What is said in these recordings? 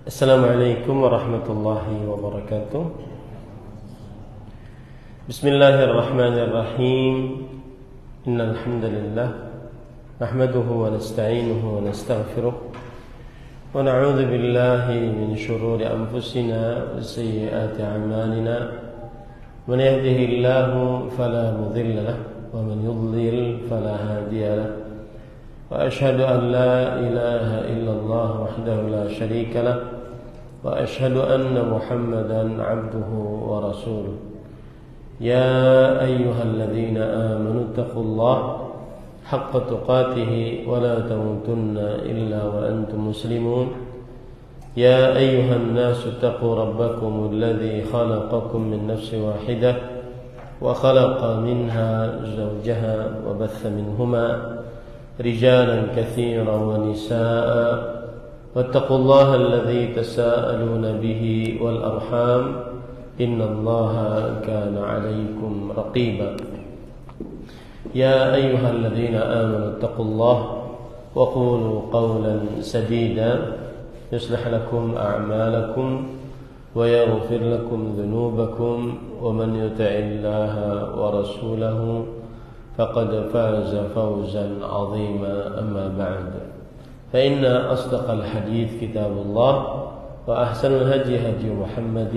Assalamualaikum warahmatullahi wabarakatuh. Bismillahirrahmanirrahim. Innal hamdalillah nahmaduhu wa nasta'inuhu wa nastaghfiruh wa na'udzu billahi min shururi anfusina wa sayyiati a'malina. Man yahdihillahu fala mudilla lahu wa man yudlil fala hadiya lahu. Wa ashhadu an la ilaha illallah wahdahu la syarika lahu wa ashhadu anna Muhammadan 'abduhu wa rasuluh. Ya ayyuhalladzina amanu taqullaha haqqa tuqatih wa la tamutunna illa wa antum muslimun. Ya ayyuhan nasu taqu rabbakum alladzi khalaqakum min nafsin wahidah wa khalaqa minha zawjaha wa batha minhuma rijalan katsiran wa nisaa'a. واتقوا الله الذي تساءلون به والأرحام إن الله كان عليكم رقيبا. يا أيها الذين آمنوا اتقوا الله وقولوا قولا سديدا يصلح لكم أعمالكم ويغفر لكم ذنوبكم ومن يطع الله ورسوله فقد فاز فوزا عظيما. أما بعد فإن أصدق الحديث كتاب الله وأحسن الهدي هدي محمد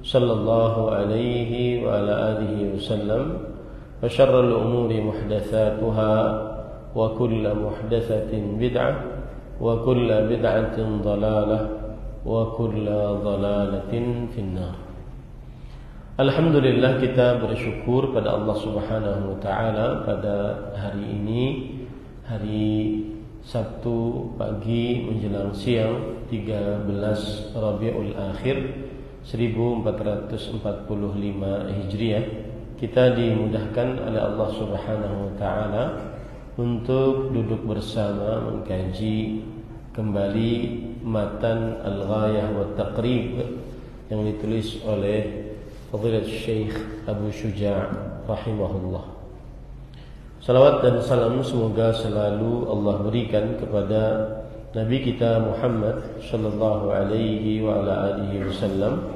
صلى الله عليه وعلى آله وسلم وشر الأمور محدثاتها وكل محدثة بدعة وكل بدعة ضلالة وكل ضلالة في النار. Alhamdulillah, kita bersyukur pada Allah Subhanahu wa taala pada hari ini, hari Sabtu pagi menjelang siang 13 Rabiul Akhir 1445 Hijriah, kita dimudahkan oleh Allah Subhanahu wa taala untuk duduk bersama mengkaji kembali matan Al-Ghayah wa Taqrib yang ditulis oleh Fadilatul Syekh Abu Syuja' rahimahullah. Salawat dan salam semoga selalu Allah berikan kepada Nabi kita Muhammad sallallahu alaihi wa ala alihi wasallam,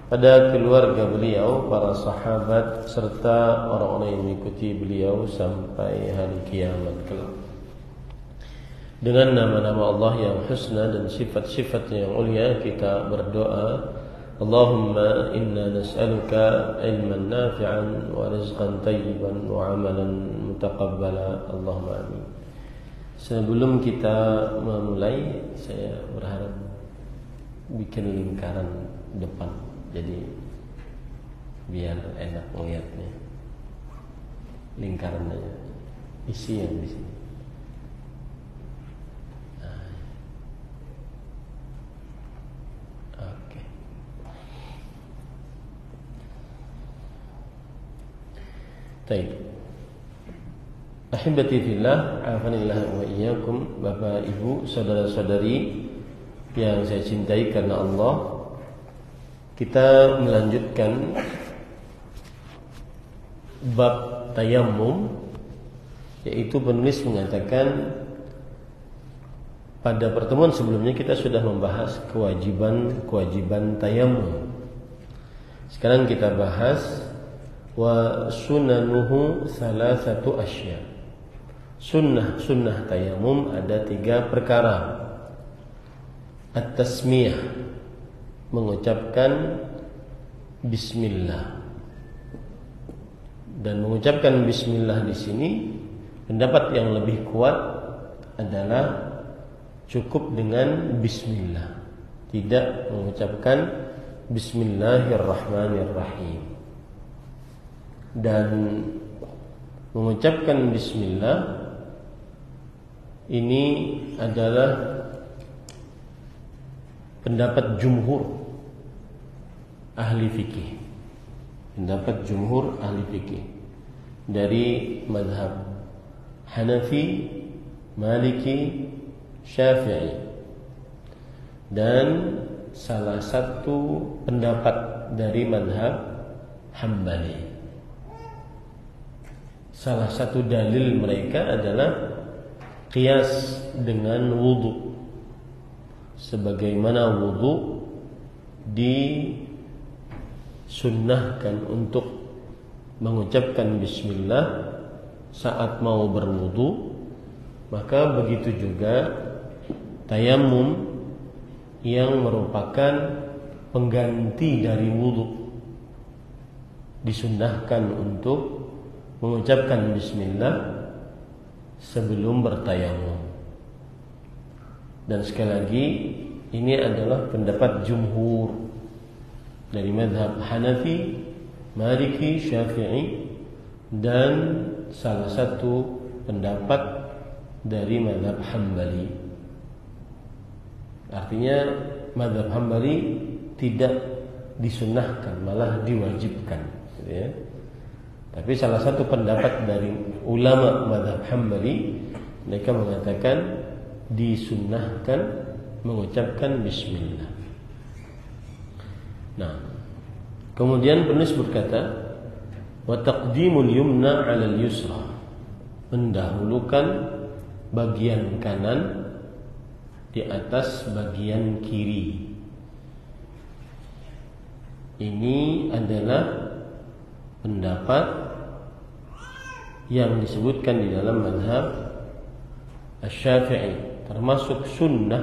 pada keluarga beliau, para sahabat serta orang-orang yang mengikuti beliau sampai hari kiamat kelak. Dengan nama-nama Allah yang husna dan sifat-sifatnya yang mulia, kita berdoa, Allahumma inna nas'aluka ilman nafi'an wa rizqan tayyiban wa amalan mutaqabbala. Allahumma amin. Sebelum kita memulai, saya berharap bikin lingkaran depan, jadi biar enak melihatnya. Lingkaran aja, isi yang di sini. Baik. Ahibati fillah, afanillah wa iyyakum. Bapak, Ibu, saudara-saudari yang saya cintai karena Allah, kita melanjutkan bab tayammum, yaitu penulis mengatakan pada pertemuan sebelumnya kita sudah membahas kewajiban tayammum. Sekarang kita bahas wa sunanuhu salasatu asya. Sunnah tayamum ada 3 perkara. At-tasmiyah, mengucapkan bismillah. Dan mengucapkan bismillah di sini, pendapat yang lebih kuat adalah cukup dengan bismillah, tidak mengucapkan bismillahirrahmanirrahim. Dan mengucapkan bismillah ini adalah pendapat jumhur ahli fikih. Pendapat jumhur ahli fikih dari mazhab Hanafi, Maliki, Syafi'i, dan salah satu pendapat dari mazhab Hambali. Salah satu dalil mereka adalah qiyas dengan wudu. sebagaimana wudu disunnahkan untuk mengucapkan bismillah saat mau berwudu, maka begitu juga tayamum yang merupakan pengganti dari wudu disunnahkan untuk mengucapkan bismillah sebelum bertayamum. Dan sekali lagi, ini adalah pendapat jumhur dari mazhab Hanafi, Maliki, Syafi'i, dan salah satu pendapat dari mazhab Hambali. Artinya mazhab Hambali tidak disunnahkan, malah diwajibkan, gitu ya. Tapi salah satu pendapat dari ulama mazhab Hambali, mereka mengatakan disunnahkan mengucapkan bismillah. Nah, kemudian penulis berkata, wa taqdimul yumna 'alal yusra, mendahulukan bagian kanan di atas bagian kiri. Ini adalah pendapat yang disebutkan di dalam mazhab Asy-Syafi'i. Termasuk sunnah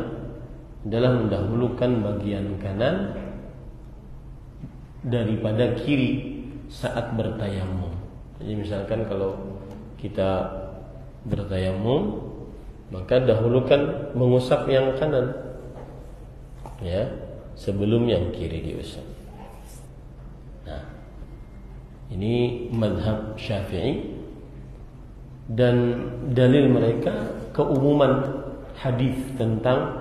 adalah mendahulukan bagian kanan daripada kiri saat bertayamum. Jadi misalkan kalau kita bertayamum, maka dahulukan mengusap yang kanan, ya, sebelum yang kiri diusap. Nah, ini mazhab Syafi'i, dan dalil mereka keumuman hadis tentang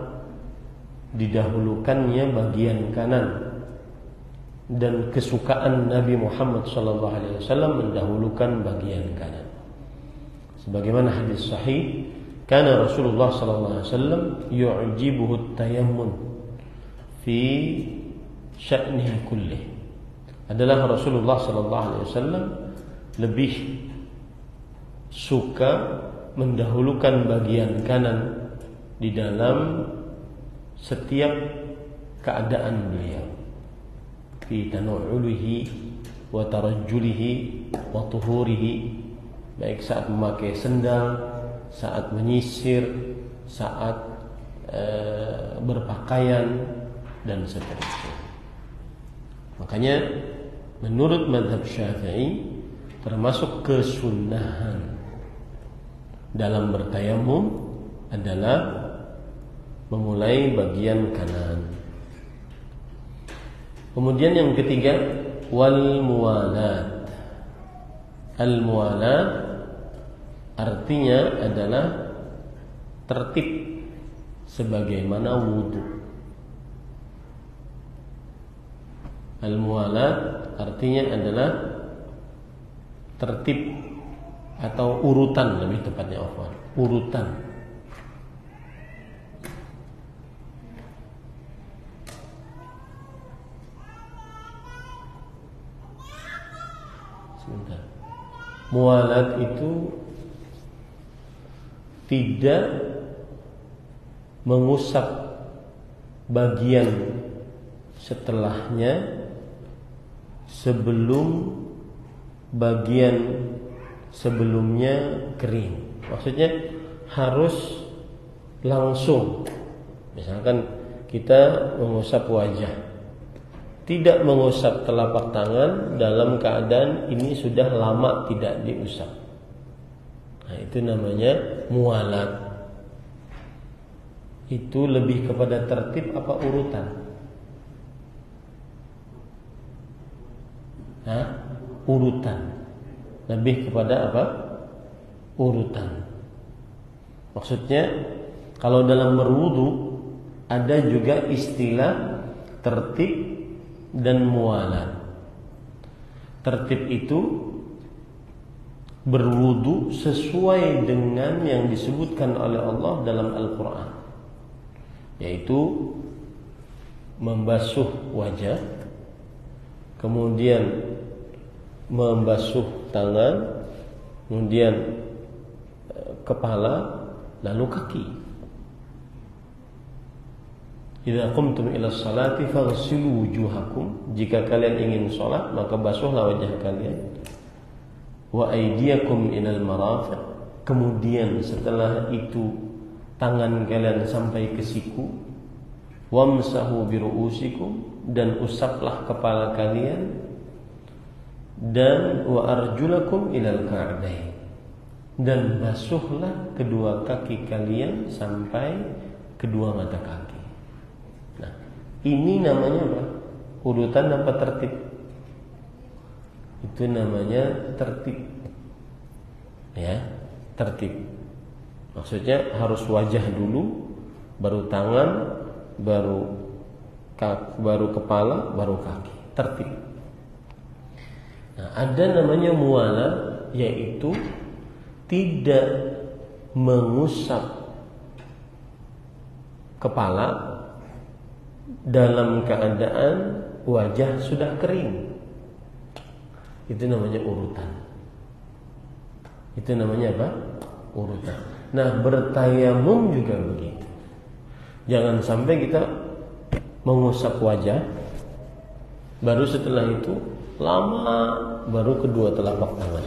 didahulukannya bagian kanan, dan kesukaan Nabi Muhammad SAW mendahulukan bagian kanan. Sebagaimana hadis sahih, kana Rasulullah SAW yu'jibuhu at-tayammun fi sya'nihi kullih. Adalah Rasulullah SAW lebih suka mendahulukan bagian kanan di dalam setiap keadaan beliau, fi tanawulihi wa tarajjulihi wa tuhurihi, baik saat memakai sendal, saat menyisir, saat berpakaian, dan seterusnya. Makanya menurut mazhab Syafi'i, termasuk kesunnahan dalam bertayamum adalah memulai bagian kanan. Kemudian yang ketiga, wal muwalat. Al muwalat artinya adalah tertib sebagaimana wudu. Al muwalat artinya adalah tertib atau urutan, lebih tepatnya urutan. Sebentar. Muwalat itu tidak mengusap bagian setelahnya sebelum bagian sebelumnya kering. Maksudnya harus langsung. Misalkan kita mengusap wajah, tidak mengusap telapak tangan dalam keadaan ini sudah lama tidak diusap. Nah, itu namanya muwalat. Itu lebih kepada tertib apa urutan? Urutan. Lebih kepada apa? Urutan. Maksudnya kalau dalam berwudu ada juga istilah tertib dan muwalat. Tertib itu berwudu sesuai dengan yang disebutkan oleh Allah dalam Al-Quran, yaitu membasuh wajah, kemudian membasuh tangan, kemudian kepala, lalu kaki. idza qumtum ila sholati faghsilu wujuhakum, jika kalian ingin sholat maka basuhlah wajah kalian, wa aydiyakum ilal marafiq, kemudian setelah itu tangan kalian sampai ke siku, wamsahu bi ru'usikum, dan usaplah kepala kalian, dan wa arjulakum ilal ka'bayn, dan basuhlah kedua kaki kalian sampai kedua mata kaki. Nah, ini namanya apa? Urutan apa tertib? Itu namanya tertib. Ya, tertib. Maksudnya harus wajah dulu, baru tangan, baru kepala, baru kaki. Tertib. Nah, ada namanya muwala, yaitu tidak mengusap kepala dalam keadaan wajah sudah kering. Itu namanya urutan. Itu namanya apa? Urutan. Nah, bertayamum juga begitu. Jangan sampai kita mengusap wajah, baru setelah itu lama baru kedua telapak tangan.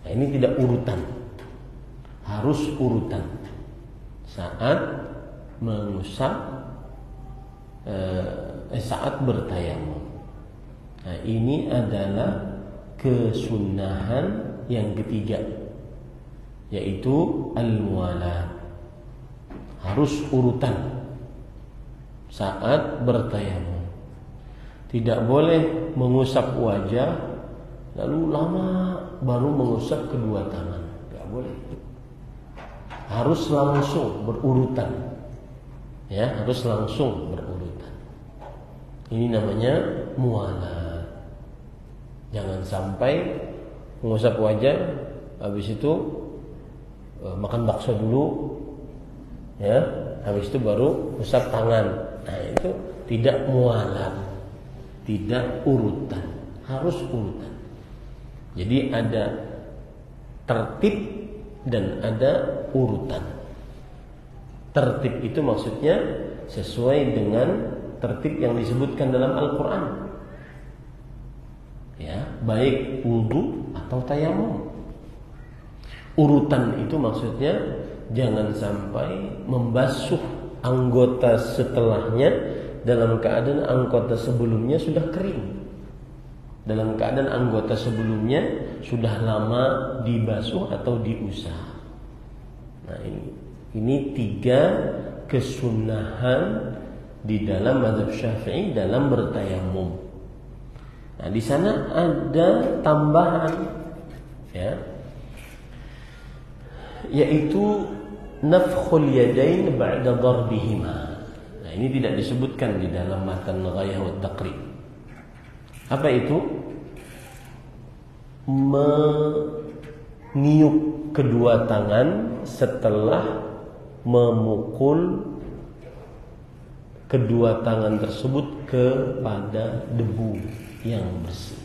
Nah, ini tidak urutan. Harus urutan. Saat mengusap, saat bertayamum. Nah, ini adalah kesunahan yang ketiga, yaitu al-muwalah. Harus urutan saat bertayamum. Tidak boleh mengusap wajah lalu lama baru mengusap kedua tangan. Tidak boleh. Harus langsung berurutan. Ya, harus langsung berurutan. Ini namanya muwalah. Jangan sampai mengusap wajah, habis itu makan bakso dulu, ya, habis itu baru usap tangan. Nah, itu tidak muwalah, tidak urutan, harus urutan. Jadi ada tertib dan ada urutan. Tertib itu maksudnya sesuai dengan tertib yang disebutkan dalam Al-Quran. Ya, baik wudu atau tayamum. Urutan itu maksudnya jangan sampai membasuh anggota setelahnya dalam keadaan anggota sebelumnya sudah kering. Dalam keadaan anggota sebelumnya sudah lama dibasuh atau diusap. Nah, ini 3 kesunahan di dalam mazhab Syafi'i dalam bertayamum. Nah, di sana ada tambahan, ya, yaitu nafkhul yadain ba'da darbihima. Nah, ini tidak disebutkan di dalam matan Ghayah wa Taqrib. Apa itu? Meniup kedua tangan setelah memukul kedua tangan tersebut kepada debu yang bersih.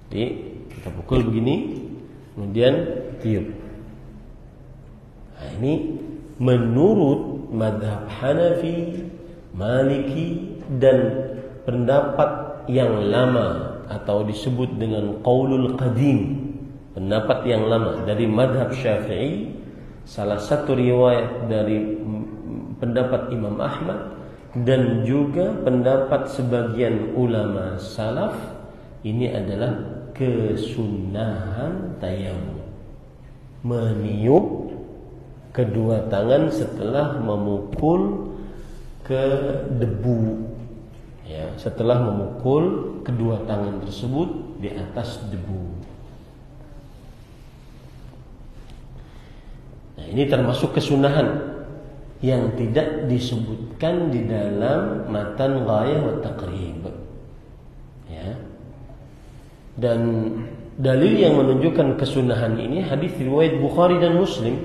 Jadi kita pukul begini, kemudian tiup. Nah, ini menurut madhab Hanafi, Maliki, dan pendapat yang lama atau disebut dengan qaulul qadim, pendapat yang lama dari madhab Syafi'i. Salah satu riwayat dari pendapat Imam Ahmad dan juga pendapat sebagian ulama salaf, ini adalah kesunahan tayamum, meniup kedua tangan setelah memukul ke debu, ya, setelah memukul kedua tangan tersebut di atas debu. Nah, ini termasuk kesunahan yang tidak disebutkan di dalam matan Ghayah wa Taqrib, ya. Dan dalil yang menunjukkan kesunahan ini hadis riwayat Bukhari dan Muslim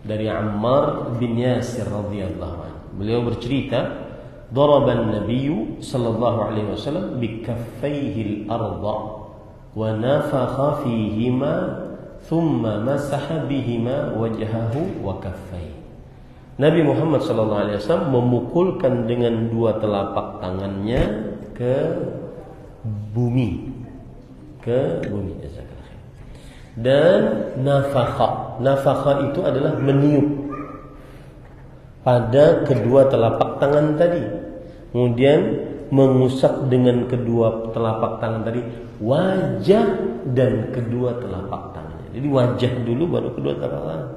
dari Ammar bin Yasir radhiyallahu anhu. Beliau bercerita, daraba an-nabiy sallallahu alaihi wasallam bi kaffayhi al-ardha wa nafakha fihima thumma masaha bihima wajhahu wa kaffayhi. Nabi Muhammad SAW memukulkan dengan dua telapak tangannya ke bumi, dan nafakha itu adalah meniup pada kedua telapak tangan tadi, kemudian mengusap dengan kedua telapak tangan tadi wajah dan kedua telapak tangannya. Jadi wajah dulu baru kedua telapak tangan.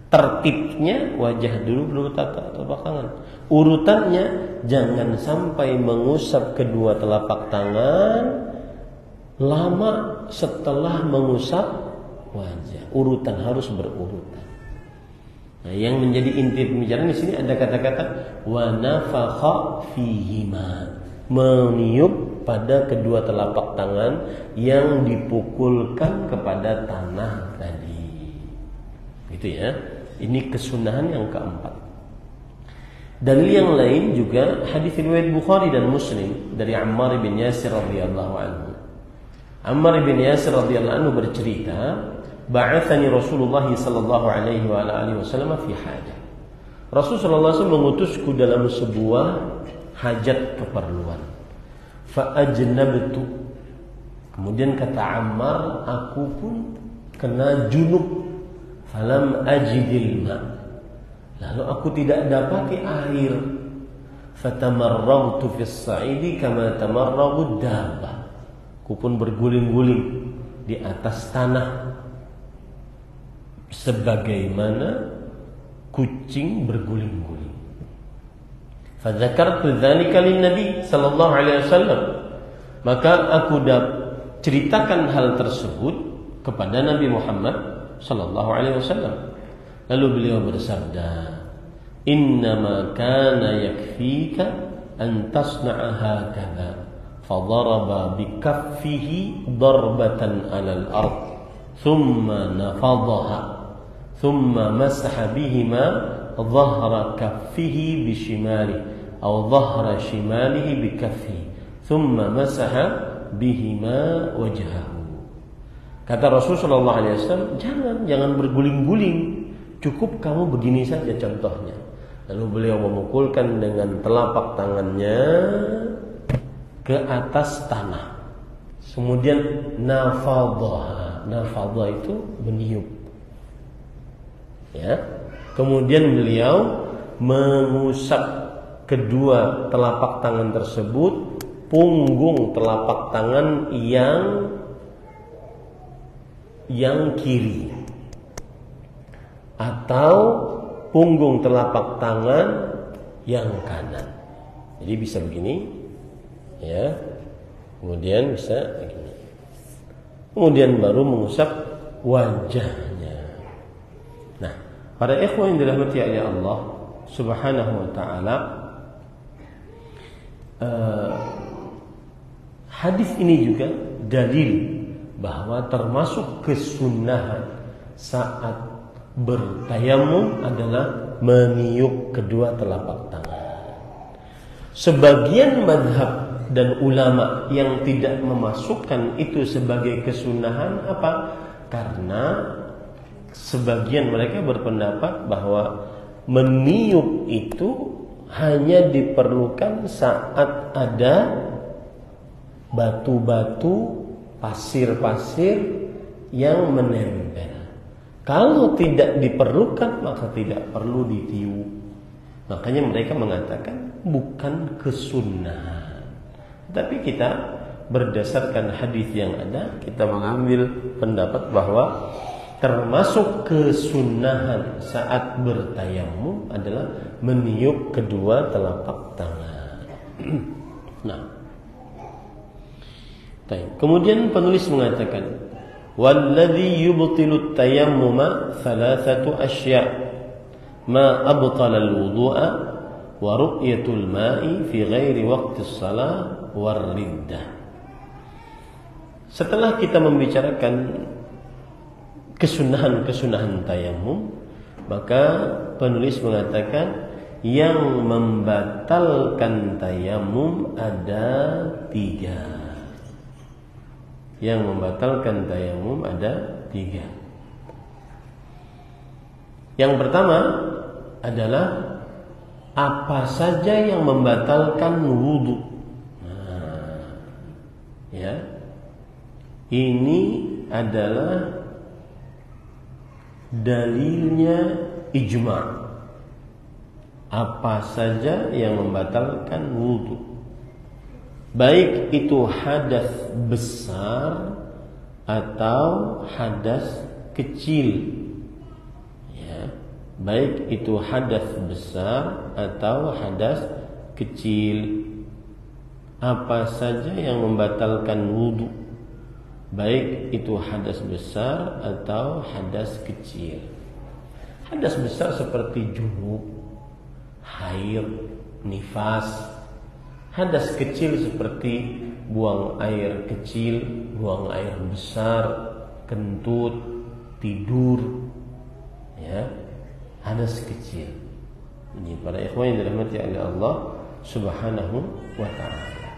Tertibnya wajah dulu baru telapak tangan. Urutannya jangan sampai mengusap kedua telapak tangan lama setelah mengusap wajah. Urutan harus berurutan. Nah, yang menjadi inti pembicaraan di sini ada kata-kata wa nafakha fihima, meniup pada kedua telapak tangan yang dipukulkan kepada tanah tadi. Gitu ya. Ini kesunahan yang keempat. Dalil yang lain juga hadis riwayat Bukhari dan Muslim dari Ammar bin Yasir radhiyallahu anhu. Ammar bin Yasir radhiyallahu anhu bercerita, ba'athani Rasulullah sallallahu alaihi wa alihi wasallam fi hajah. Rasulullah SAW mengutusku dalam sebuah hajat keperluan. Fa ajnabtu. Kemudian kata Ammar, aku pun kena junub. Falam ajidil ma. Lalu aku tidak dapati air. Fatamarragtu fis sa'idi kama tamarragu dabbah. Aku pun berguling-guling di atas tanah sebagaimana kucing berguling-guling. Fadzakartu dzalika lin-nabi sallallahu alaihi wasallam. Maka aku ceritakan hal tersebut kepada Nabi Muhammad sallallahu alaihi wasallam. Lalu beliau bersabda, "Innama kana yakfika an tasna'a hakadha." Fadaraba bikaffihi darbatan 'alal ard, thumma nafadhaha, thumma masaha bihima dhahra kaffihi bishimalihi aw dhahra shimalihi bikaffihi, thumma masaha bihima wajhahu. Kata Rasulullah SAW, jangan berguling-guling, cukup kamu begini saja contohnya. Lalu beliau memukulkan dengan telapak tangannya ke atas tanah. Kemudian nafadha itu meniup. Ya. Kemudian beliau mengusap kedua telapak tangan tersebut, punggung telapak tangan yang kiri atau punggung telapak tangan yang kanan. Jadi bisa begini, ya. Kemudian bisa begini. Kemudian baru mengusap wajahnya. Nah, para ikhwan yang dirahmati oleh Allah Subhanahu wa taala, hadis ini juga dalil bahwa termasuk kesunahan saat bertayamum adalah meniup kedua telapak tangan. Sebagian mazhab dan ulama yang tidak memasukkan itu sebagai kesunahan apa? Karena sebagian mereka berpendapat bahwa meniup itu hanya diperlukan saat ada batu-batu, pasir-pasir yang menempel. Kalau tidak diperlukan maka tidak perlu ditiup. Makanya mereka mengatakan bukan kesunahan. Tapi kita berdasarkan hadis yang ada, kita mengambil pendapat bahwa termasuk kesunahan saat bertayamum adalah meniup kedua telapak tangan. Nah, kemudian penulis mengatakan, "Walladzi yubtilu at-tayammuma thalathatu asya' ma abtala al-wudu'a wa ru'yatul ma'i fi ghairi waqti shalah war riddah." Setelah kita membicarakan kesunahan tayamum, maka penulis mengatakan yang membatalkan tayamum ada 3. Yang membatalkan tayamum ada 3. Yang pertama, adalah apa saja yang membatalkan wudu. Ya, ini adalah dalilnya ijma'. Apa saja yang membatalkan wudu, baik itu hadas besar atau hadas kecil. Baik itu hadas besar atau hadas kecil. Apa saja yang membatalkan wudu, baik itu hadas besar atau hadas kecil. Hadas besar seperti junub, haid, nifas. Hadas kecil seperti buang air kecil, buang air besar, kentut, tidur. Ya, hadas kecil. Ini para ikhwan yang dirahmati oleh Allah Subhanahu wa ta'ala.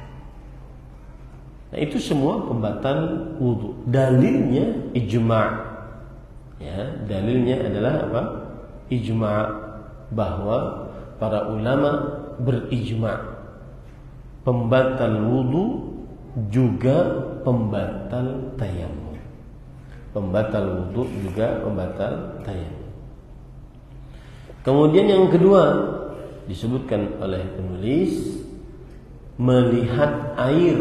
Nah, itu semua pembatal wudu. Dalilnya ijma'. Ya, dalilnya adalah apa? Ijma', bahwa para ulama berijma'. Pembatal wudu juga pembatal tayammum. Pembatal wudu juga pembatal tayammum. Kemudian yang kedua disebutkan oleh penulis, melihat air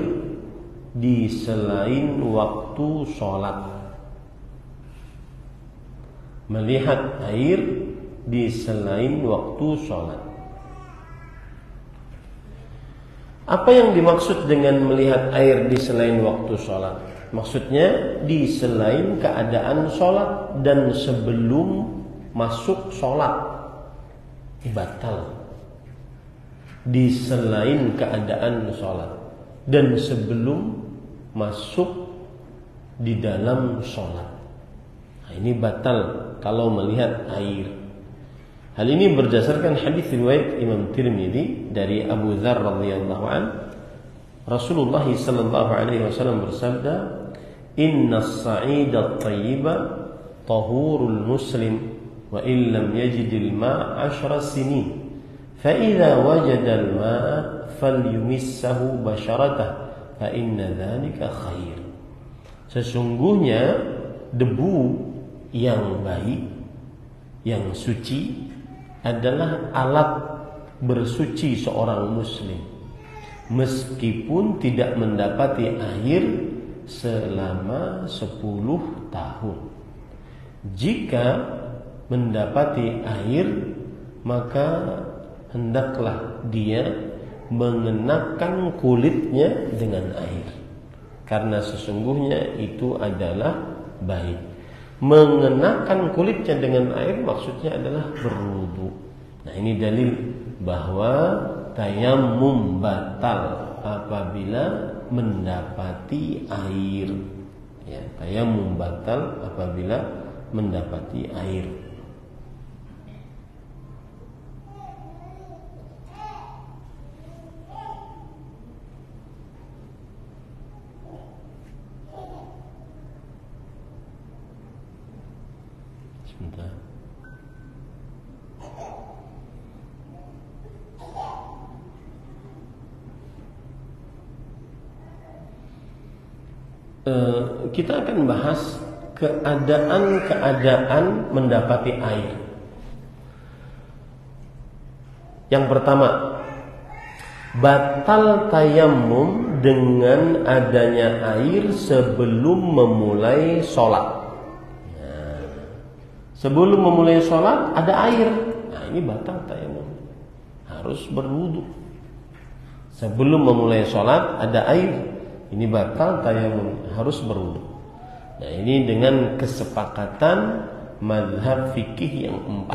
di selain waktu sholat. Melihat air di selain waktu sholat. Apa yang dimaksud dengan melihat air di selain waktu sholat? Maksudnya di selain keadaan sholat dan sebelum masuk sholat. Batal. Di selain keadaan sholat dan sebelum masuk di dalam sholat. Nah, ini batal kalau melihat air. Hal ini berdasarkan hadis riwayat Imam Tirmidzi dari Abu Dzar radhiyallahu an. Rasulullah sallallahu alaihi wasallam bersabda, "Innas sa'ida at-thayyiba tahurul muslim wa illam yajidil ma' 10 sinin fa idza wajada al ma' falyumissahu basharatahu fa inna dzalika khair." Sesungguhnya debu yang baik, yang suci adalah alat bersuci seorang muslim meskipun tidak mendapati air selama 10 tahun. Jika mendapati air, maka hendaklah dia mengenakan kulitnya dengan air, karena sesungguhnya itu adalah baik. Mengenakan kulitnya dengan air maksudnya adalah berwudu. Nah, ini dalil bahwa tayammum batal apabila mendapati air. Ya, tayammum batal apabila mendapati air. Sebentar. Kita akan bahas keadaan-keadaan mendapati air. Yang pertama, batal tayammum dengan adanya air sebelum memulai sholat. Sebelum memulai sholat ada air, nah ini batal tayammum, harus berwudu. Sebelum memulai sholat ada air, ini batal tayammum, harus berwudu. Nah, ini dengan kesepakatan mazhab fikih yang 4,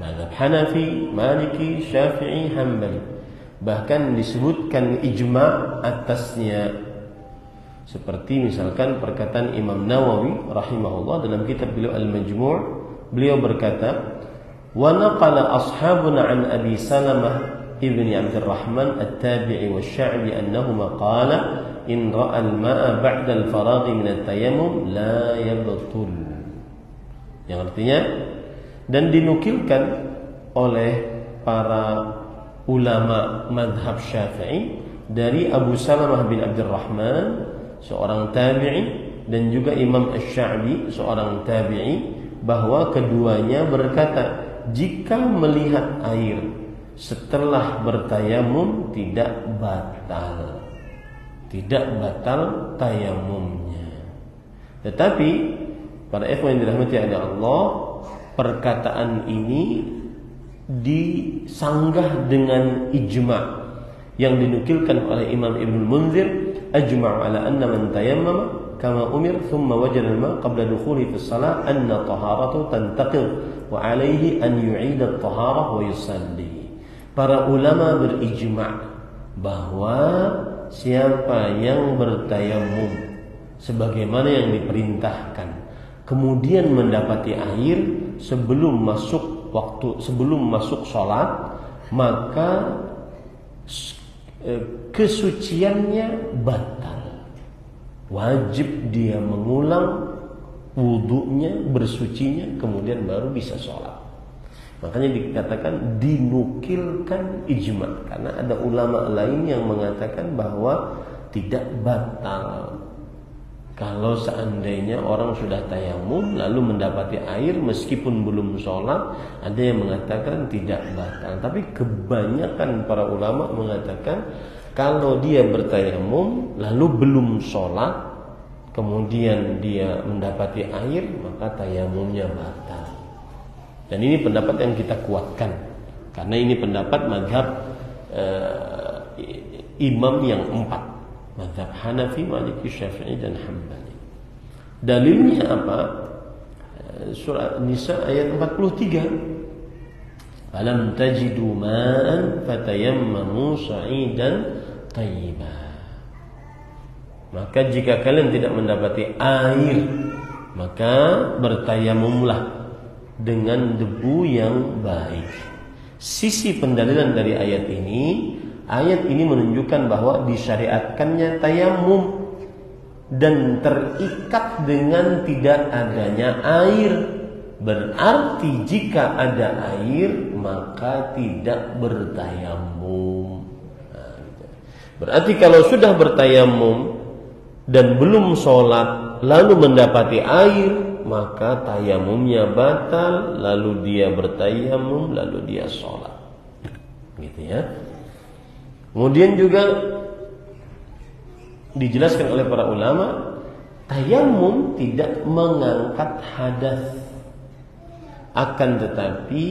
mazhab Hanafi, Maliki, Syafi'i, Hambali. Bahkan disebutkan ijma' atasnya, seperti misalkan perkataan Imam Nawawi rahimahullah dalam kitab beliau Al-Majmu'. Beliau berkata, wa naqala ashabuna an Abi Salamah ibni Abdurrahman at-Tabi'i wa Sya'bi annahuma qala in ra'a al-ma'a ba'da al-faraghi min at-tayammum la yabtul. Yang artinya, dan dinukilkan oleh para ulama madhab Syafi'i dari Abu Salamah bin Abdurrahman, seorang tabi'i, dan juga Imam Asy-Sya'bi, seorang tabi'i, bahwa keduanya berkata, jika melihat air setelah bertayamum tidak batal tayamumnya. Tetapi para ikhwan yang dirahmati oleh Allah, perkataan ini disanggah dengan ijma' yang dinukilkan oleh Imam Ibnul Munzir, ajma'u ala anna man tayammama kama umir thumma wajada al-ma' qabla dukhulihi fi shalah anna taharatu tantaqid wa alayhi an yu'ida at-taharah wa yusalli. Para ulama berijma' bahwa siapa yang bertayamum sebagaimana yang diperintahkan kemudian mendapati air sebelum masuk sholat, maka kesuciannya batal. Wajib dia mengulang wudunya, bersucinya, kemudian baru bisa sholat. Makanya dikatakan dinukilkan ijma', karena ada ulama lain yang mengatakan bahwa tidak batal. Kalau seandainya orang sudah tayamum lalu mendapati air meskipun belum sholat, ada yang mengatakan tidak batal. Tapi kebanyakan para ulama mengatakan kalau dia bertayamum lalu belum sholat, kemudian dia mendapati air, maka tayamumnya batal. Dan ini pendapat yang kita kuatkan, karena ini pendapat mazhab imam yang 4, mazhab Hanafi, Maliki, Syafi'i, dan Hambali. Dalilnya apa? Surah Nisa ayat 43. Falam tajidu ma'an fatayammamu sa'idan thayyiban. Maka jika kalian tidak mendapati air, maka bertayamumlah dengan debu yang baik. Sisi pendalilan dari ayat ini menunjukkan bahwa disyariatkannya tayamum dan terikat dengan tidak adanya air. Berarti jika ada air maka tidak bertayamum. Berarti kalau sudah bertayamum dan belum sholat lalu mendapati air, maka tayamumnya batal, lalu dia bertayamum, lalu dia sholat. Gitu ya. Kemudian juga dijelaskan oleh para ulama, tayamum tidak mengangkat hadas. Akan tetapi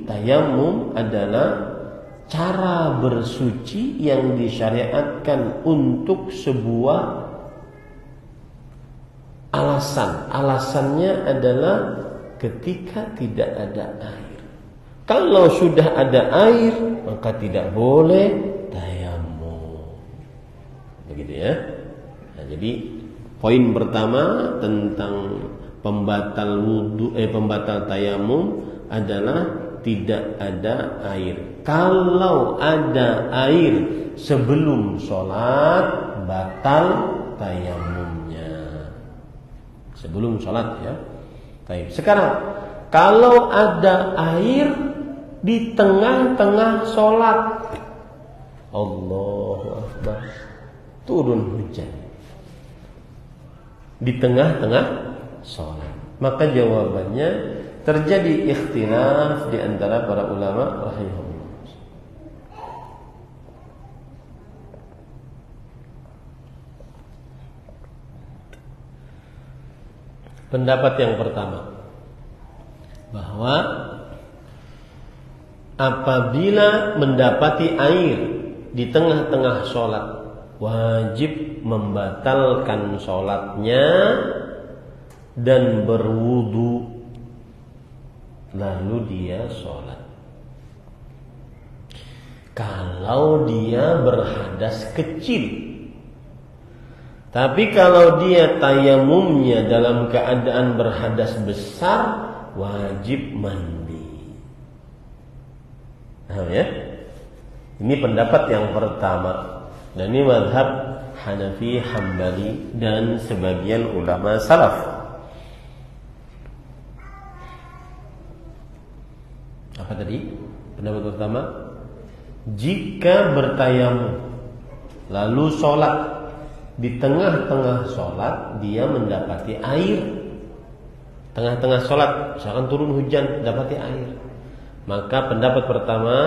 tayamum adalah cara bersuci yang disyariatkan untuk sebuah alasan. Alasannya adalah ketika tidak ada air. Kalau sudah ada air, maka tidak boleh tayamum. Begitu ya. Nah, jadi poin pertama tentang pembatal tayamum adalah tidak ada air. Kalau ada air sebelum sholat, batal tayamumnya. Sebelum sholat ya. Baik. Sekarang kalau ada air di tengah-tengah sholat, Allahu Akbar, turun hujan di tengah-tengah sholat, maka jawabannya terjadi ikhtilaf di antara para ulama rahimahullah. Pendapat yang pertama, bahwa apabila mendapati air di tengah-tengah sholat, wajib membatalkan sholatnya dan berwudu, lalu dia sholat. Kalau dia berhadas kecil. Tapi kalau dia tayamumnya dalam keadaan berhadas besar, wajib mandi. Paham ya? Ini pendapat yang pertama, dan ini mazhab Hanafi, Hambali, dan sebagian ulama salaf. Apa tadi? Pendapat pertama, jika bertayamum lalu sholat, di tengah-tengah sholat dia mendapati air, tengah-tengah sholat misalkan turun hujan dapati air, maka pendapat pertama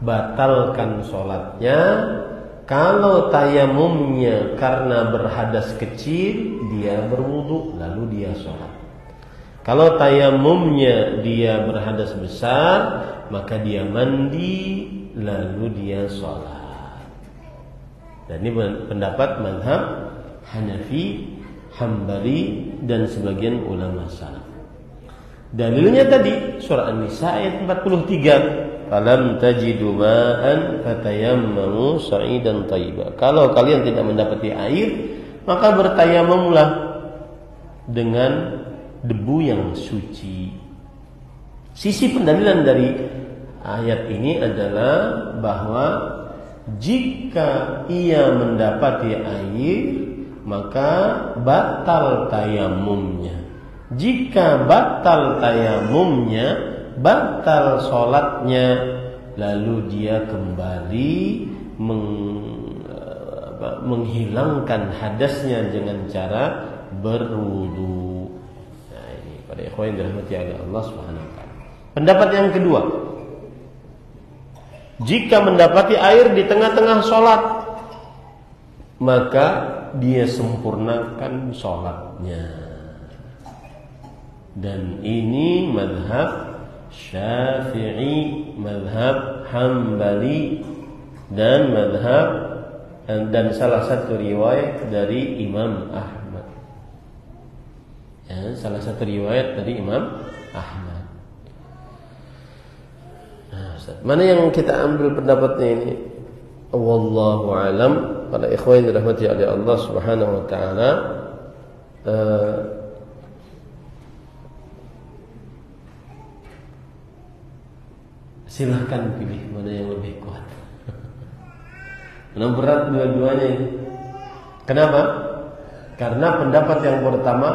batalkan sholatnya. Kalau tayamumnya karena berhadas kecil, dia berwudu lalu dia sholat. Kalau tayamumnya dia berhadas besar, maka dia mandi lalu dia sholat. Dan ini pendapat mazhab Hanafi, Hambali dan sebagian ulama salaf. Dalilnya tadi surah An-Nisa ayat 43. Falam tajidu ma'an fatayammamu sa'idan thayyiba. Kalau kalian tidak mendapati air, maka bertayamumlah dengan debu yang suci. Sisi pendalilan dari ayat ini adalah bahwa jika ia mendapati air, maka batal tayamumnya. Jika batal tayamumnya, batal sholatnya, lalu dia kembali menghilangkan hadasnya dengan cara berwudu. Nah, ini pada ikhwan yang dirahmati oleh Allah Subhanahu wa taala. Pendapat yang kedua, jika mendapati air di tengah-tengah sholat, maka dia sempurnakan sholatnya. Dan ini mazhab Syafi'i, mazhab Hambali dan mazhab dan salah satu riwayat dari Imam Ahmad. Ya, salah satu riwayat dari Imam Ahmad. Nah, Ustaz, mana yang kita ambil pendapatnya ini? Wallahu alam. Para ikhwan yang dirahmati oleh Allah Subhanahu wa taala, silahkan pilih mana yang lebih kuat. Mana berat dua-duanya ini. Kenapa? Karena pendapat yang pertama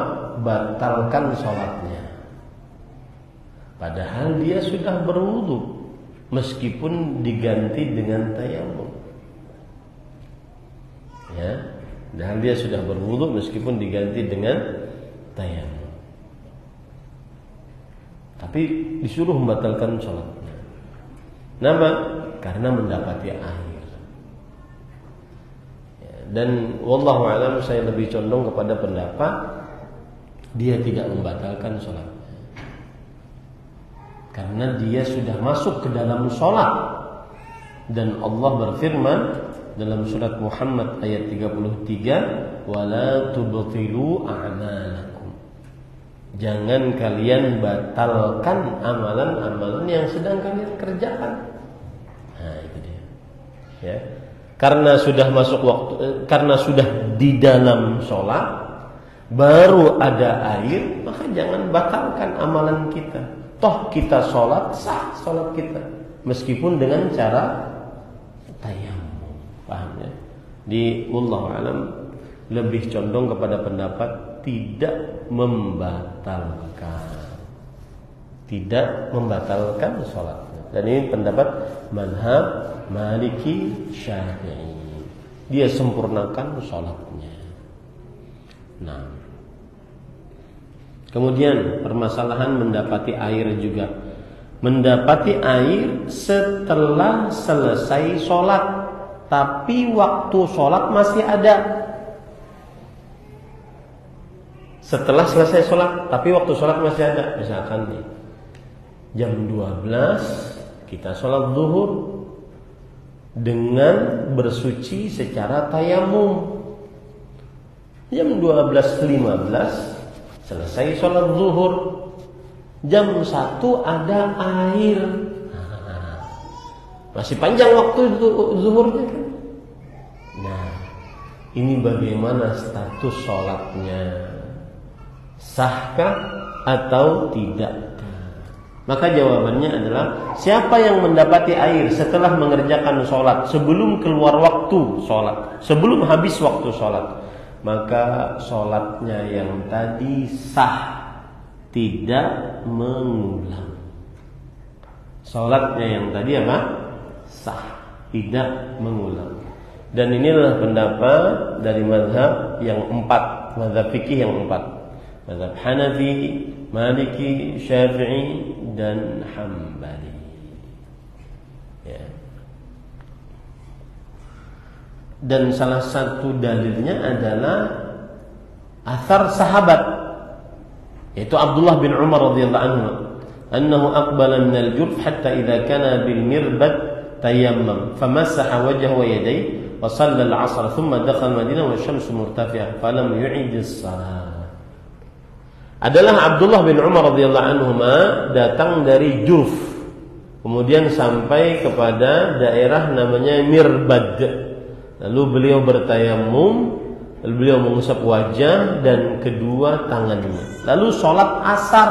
batalkan sholatnya, padahal dia sudah berwudu meskipun diganti dengan tayamum. Ya, padahal dia sudah berwudu meskipun diganti dengan tayamum, tapi disuruh membatalkan sholatnya. Kenapa? Karena mendapati air. Ya, dan wallahu a'lam, saya lebih condong kepada pendapat dia tidak membatalkan sholatnya, karena dia sudah masuk ke dalam sholat. Dan Allah berfirman dalam surat Muhammad ayat 33, wala tubtilu a'malakum. Jangan kalian batalkan amalan-amalan yang sedang kalian kerjakan. Nah, itu dia. Ya. Karena sudah masuk waktu, karena sudah di dalam sholat, baru ada air, maka jangan batalkan amalan kita. Toh kita sholat, sah sholat kita, meskipun dengan cara tayamum. Paham ya? Di wallahu alam lebih condong kepada pendapat tidak membatalkan sholatnya. Dan ini pendapat mazhab Maliki Syafi'i. Dia sempurnakan sholatnya. Nah, kemudian permasalahan mendapati air juga. Mendapati air setelah selesai sholat, tapi waktu sholat masih ada. Setelah selesai sholat, tapi waktu sholat masih ada. Misalkan nih, jam 12 kita sholat zuhur dengan bersuci secara tayamum. Jam 12.15 selesai sholat zuhur. Jam 1 ada air. Masih panjang waktu zuhurnya kan? Nah, ini bagaimana status sholatnya? Sahkah atau tidak? Maka jawabannya adalah, siapa yang mendapati air setelah mengerjakan sholat, sebelum keluar waktu sholat, sebelum habis waktu sholat, maka sholatnya yang tadi sah, tidak mengulang. Salatnya yang tadi apa? Sah, tidak mengulang. Dan inilah pendapat dari mazhab yang 4, mazhab fikih yang 4. Mazhab Hanafi, Maliki, Syafi'i, dan Hambali. Ya. Dan salah satu dalilnya adalah athar sahabat, yaitu Abdullah bin Umar radhiyallahu anhu, annahu aqbala min al-jurf hatta idza kana bil mirbad tayammam famasaha wajhahu wa yadayhi wa shalla al-'asr thumma dakhala al-Madinah wa syamsu murtafi'ah falam yu'id as-salat. Adalah Abdullah bin Umar radhiyallahu anhuma datang dari Jurf, kemudian sampai kepada daerah namanya Mirbad. Lalu beliau bertayamum, lalu beliau mengusap wajah dan kedua tangannya. Lalu sholat asar,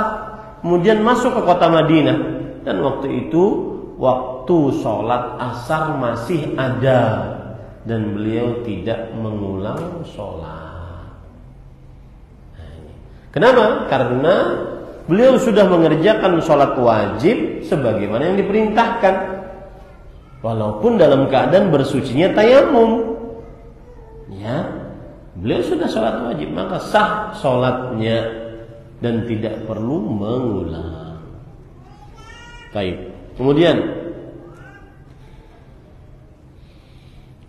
kemudian masuk ke kota Madinah. Dan waktu itu waktu sholat asar masih ada dan beliau tidak mengulang sholat. Kenapa? Karena beliau sudah mengerjakan sholat wajib sebagaimana yang diperintahkan, walaupun dalam keadaan bersucinya tayamum. Ya, beliau sudah sholat wajib, maka sah sholatnya dan tidak perlu mengulang. Baik. Kemudian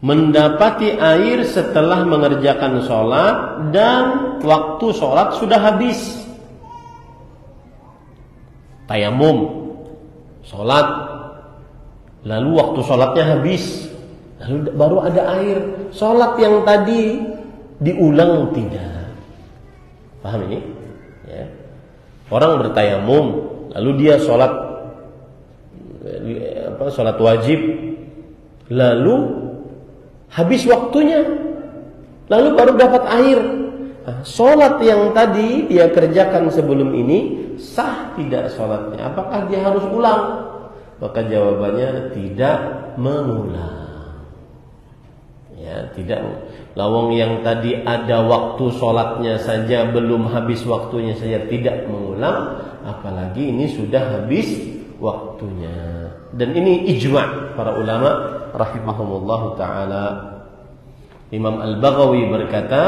mendapati air setelah mengerjakan sholat dan waktu sholat sudah habis. Tayamum, sholat, lalu waktu sholatnya habis, lalu baru ada air. Sholat yang tadi diulang tidak. Paham ini? Ya. Orang bertayamum, lalu dia sholat wajib, lalu habis waktunya, lalu baru dapat air. Nah, sholat yang tadi dia kerjakan sebelum ini sah tidak sholatnya? Apakah dia harus ulang? Maka jawabannya tidak mengulang. Ya, tidak. Lawang yang tadi ada waktu sholatnya saja belum habis waktunya saja tidak mengulang, apalagi ini sudah habis waktunya. Dan ini ijma' para ulama rahimahumullah ta'ala. Imam Al-Baghawi berkata,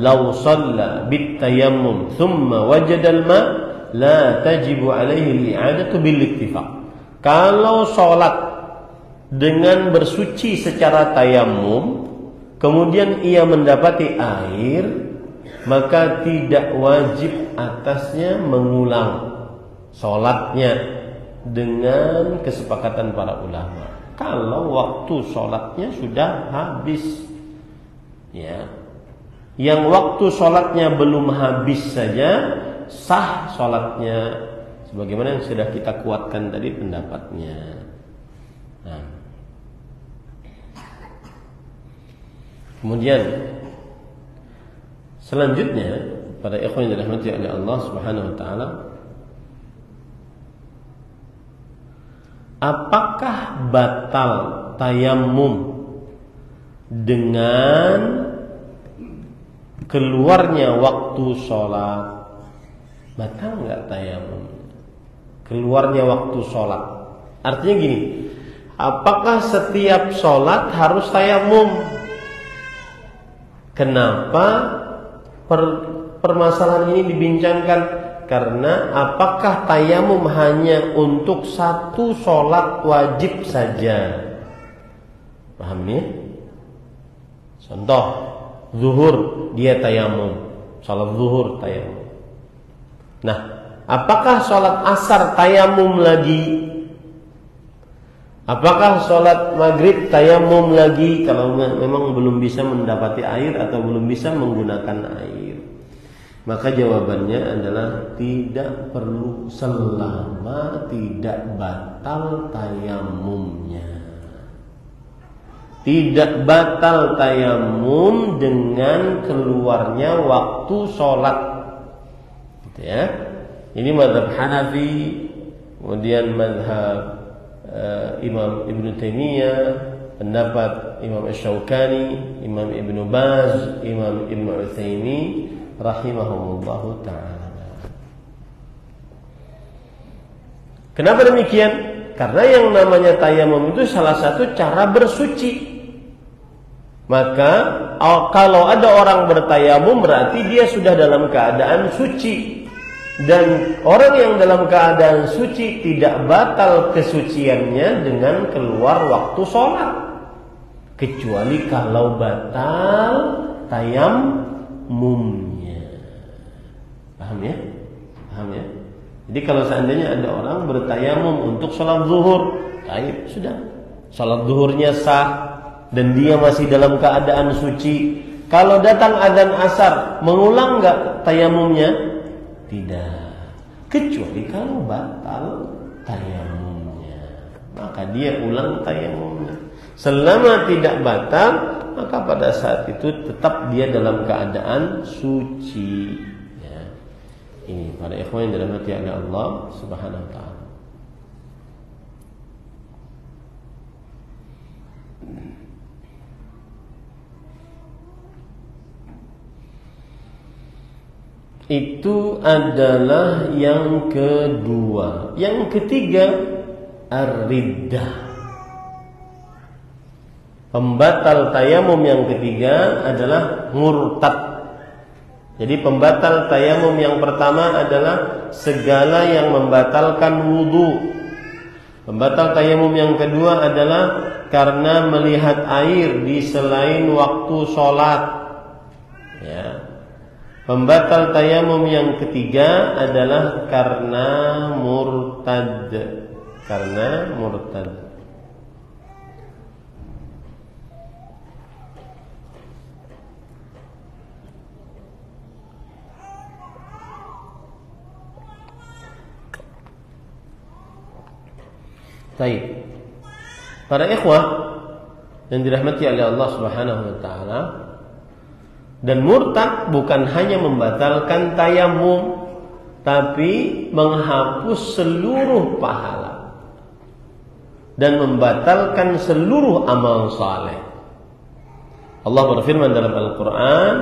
"Law shalla bit-tayammum thumma wajada al-ma' la tajibu alaihi al-i'adatu bil-ittifaq." Kalau sholat dengan bersuci secara tayamum, kemudian ia mendapati air, maka tidak wajib atasnya mengulang sholatnya dengan kesepakatan para ulama. Kalau waktu sholatnya sudah habis, ya, yang waktu sholatnya belum habis saja sah sholatnya, sebagaimana yang sudah kita kuatkan tadi pendapatnya. Nah, kemudian selanjutnya para ikhwan yang dirahmati oleh Allah Subhanahu wa taala, apakah batal tayamum dengan keluarnya waktu sholat? Batal nggak tayamum? Keluarnya waktu sholat. Artinya gini, apakah setiap sholat harus tayamum? Kenapa permasalahan ini dibincangkan? Karena apakah tayamum hanya untuk satu sholat wajib saja? Paham ya? Contoh, zuhur dia tayamum, sholat zuhur tayamum. Nah, apakah sholat asar tayamum lagi? Apakah sholat maghrib tayamum lagi kalau memang belum bisa mendapati air atau belum bisa menggunakan air? Maka jawabannya adalah tidak perlu selama tidak batal tayamumnya. Tidak batal tayamum dengan keluarnya waktu sholat. Gitu ya. Ini mazhab Hanafi, kemudian mazhab Imam Ibn Taimiyah, pendapat Imam Asy-Syaukani, Imam Ibn Baz, Imam Ibn Utsaimin rahimahumullahu ta'ala. Kenapa demikian? Karena yang namanya tayamum itu salah satu cara bersuci. Maka kalau ada orang bertayamum berarti dia sudah dalam keadaan suci. Dan orang yang dalam keadaan suci tidak batal kesuciannya dengan keluar waktu sholat. Kecuali kalau batal tayamumnya. Paham ya? Paham ya? Jadi kalau seandainya ada orang bertayamum untuk sholat zuhur, sudah. Sholat zuhurnya sah. Dan dia masih dalam keadaan suci. Kalau datang adzan asar, mengulang nggak tayamumnya? Tidak. Kecuali kalau batal tayamumnya, maka dia ulang tayamumnya. Selama tidak batal, maka pada saat itu tetap dia dalam keadaan suci. Ya. Ini para ikhwan yang dirahmati oleh Allah Subhanahu wa taala. Itu adalah yang kedua. Yang ketiga, ar-riddah. Pembatal tayamum yang ketiga adalah murtad. Jadi pembatal tayamum yang pertama adalah segala yang membatalkan wudu. Pembatal tayamum yang kedua adalah karena melihat air di selain waktu sholat. Ya. Pembatal tayamum yang ketiga adalah karena murtad. Karena murtad. Baik. Para ikhwah yang dirahmati oleh Allah Subhanahu wa taala, dan murtad bukan hanya membatalkan tayamum, tapi menghapus seluruh pahala dan membatalkan seluruh amal saleh. Allah berfirman dalam Al-Quran,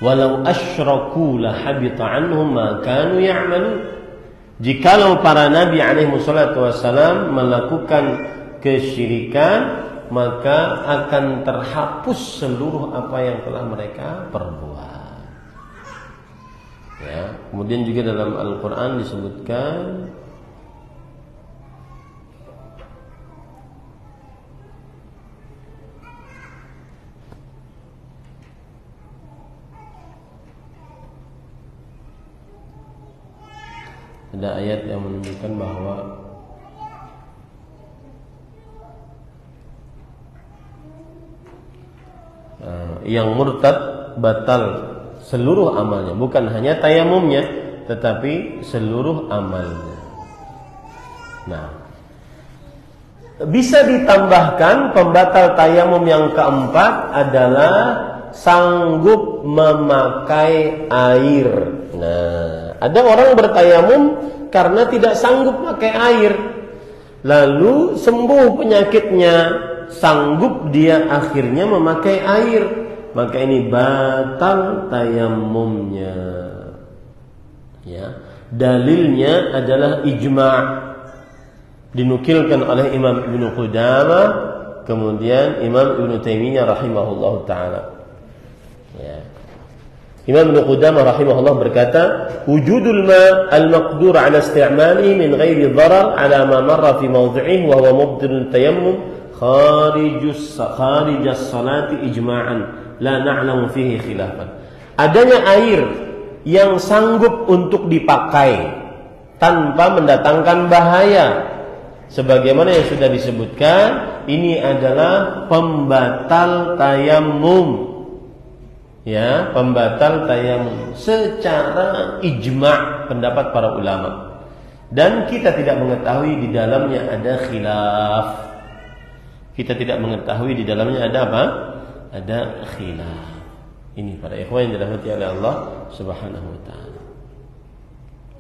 walau asyraku lahabita anhum ma kanu ya'malun. Jikalau para nabi alaihi wassalatu wassalam melakukan kesyirikan, maka akan terhapus seluruh apa yang telah mereka perbuat. Ya, kemudian juga dalam Al-Quran disebutkan ada ayat yang menunjukkan bahwa yang murtad batal seluruh amalnya, bukan hanya tayamumnya, tetapi seluruh amalnya. Nah, bisa ditambahkan pembatal tayamum yang keempat adalah sanggup memakai air. Nah, ada orang bertayamum karena tidak sanggup pakai air, lalu sembuh penyakitnya, sanggup dia akhirnya memakai air, maka ini batal tayamumnya. Ya, dalilnya adalah ijma', dinukilkan oleh Imam Ibnu Qudamah, kemudian Imam Ibnu Taimiyah rahimahullahu taala. Ya. Imam Ibnu Qudamah rahimahullah berkata, wujudul ma' al-maqdur ala isti'malihi min ghairi dharar ala ma marra fi mawdhi'ihi wa huwa mubtilun tayammum kharijas salati ijma'an la na'lamu fihi khilafan. Adanya air yang sanggup untuk dipakai tanpa mendatangkan bahaya, sebagaimana yang sudah disebutkan, ini adalah pembatal tayamum. Ya, pembatal tayamum secara ijma' pendapat para ulama. Dan kita tidak mengetahui di dalamnya ada khilaf. Kita tidak mengetahui di dalamnya ada apa? Ada khilaf. Ini para ikhwan yang dirahmati oleh Allah Subhanahu wa taala.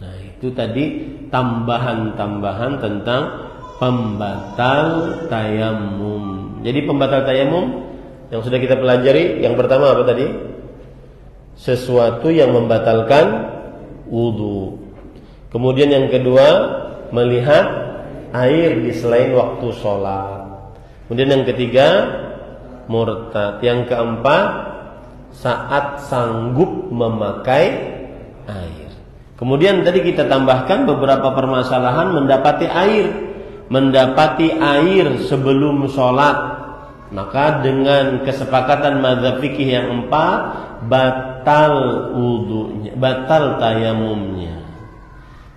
Nah, itu tadi tambahan-tambahan tentang pembatal tayamum. Jadi pembatal tayamum yang sudah kita pelajari, yang pertama apa tadi? Sesuatu yang membatalkan wudu. Kemudian yang kedua, melihat air di selain waktu sholat. Kemudian yang ketiga, murtad. Yang keempat, saat sanggup memakai air. Kemudian tadi kita tambahkan beberapa permasalahan mendapati air sebelum sholat. Maka dengan kesepakatan mazhab fikih yang empat, batal wudunya, batal tayamumnya.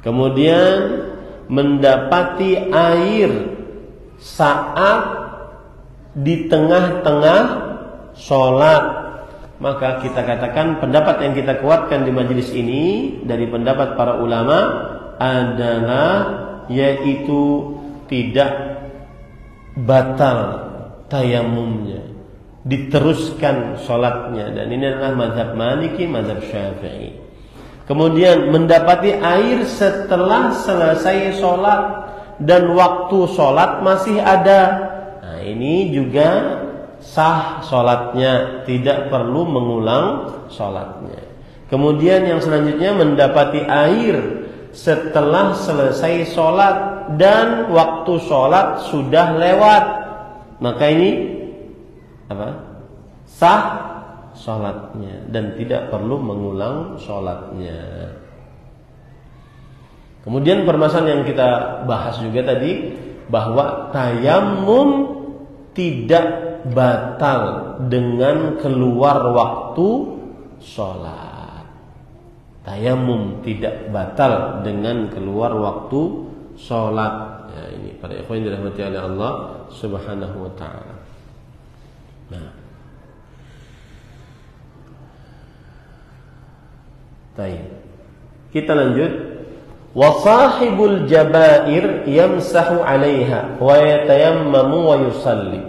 Kemudian mendapati air saat di tengah-tengah sholat, maka kita katakan pendapat yang kita kuatkan di majelis ini dari pendapat para ulama adalah yaitu tidak batal tayamumnya, diteruskan sholatnya, dan ini adalah mazhab Maliki, mazhab Syafi'i. Kemudian mendapati air setelah selesai sholat dan waktu sholat masih ada, nah ini juga sah sholatnya, tidak perlu mengulang sholatnya. Kemudian yang selanjutnya mendapati air setelah selesai sholat dan waktu sholat sudah lewat, maka ini sah sholatnya dan tidak perlu mengulang sholatnya. Kemudian permasalahan yang kita bahas juga tadi, bahwa tayamum tidak batal dengan keluar waktu sholat. Tayamum tidak batal dengan keluar waktu sholat. Ya, ini para ikhwan yang dirahmati oleh Allah Subhanahu wa ta'ala. Nah, baik. Kita lanjut. Wa sahibul jabair yamsahu 'alaiha wa yatayammamu wa yusalli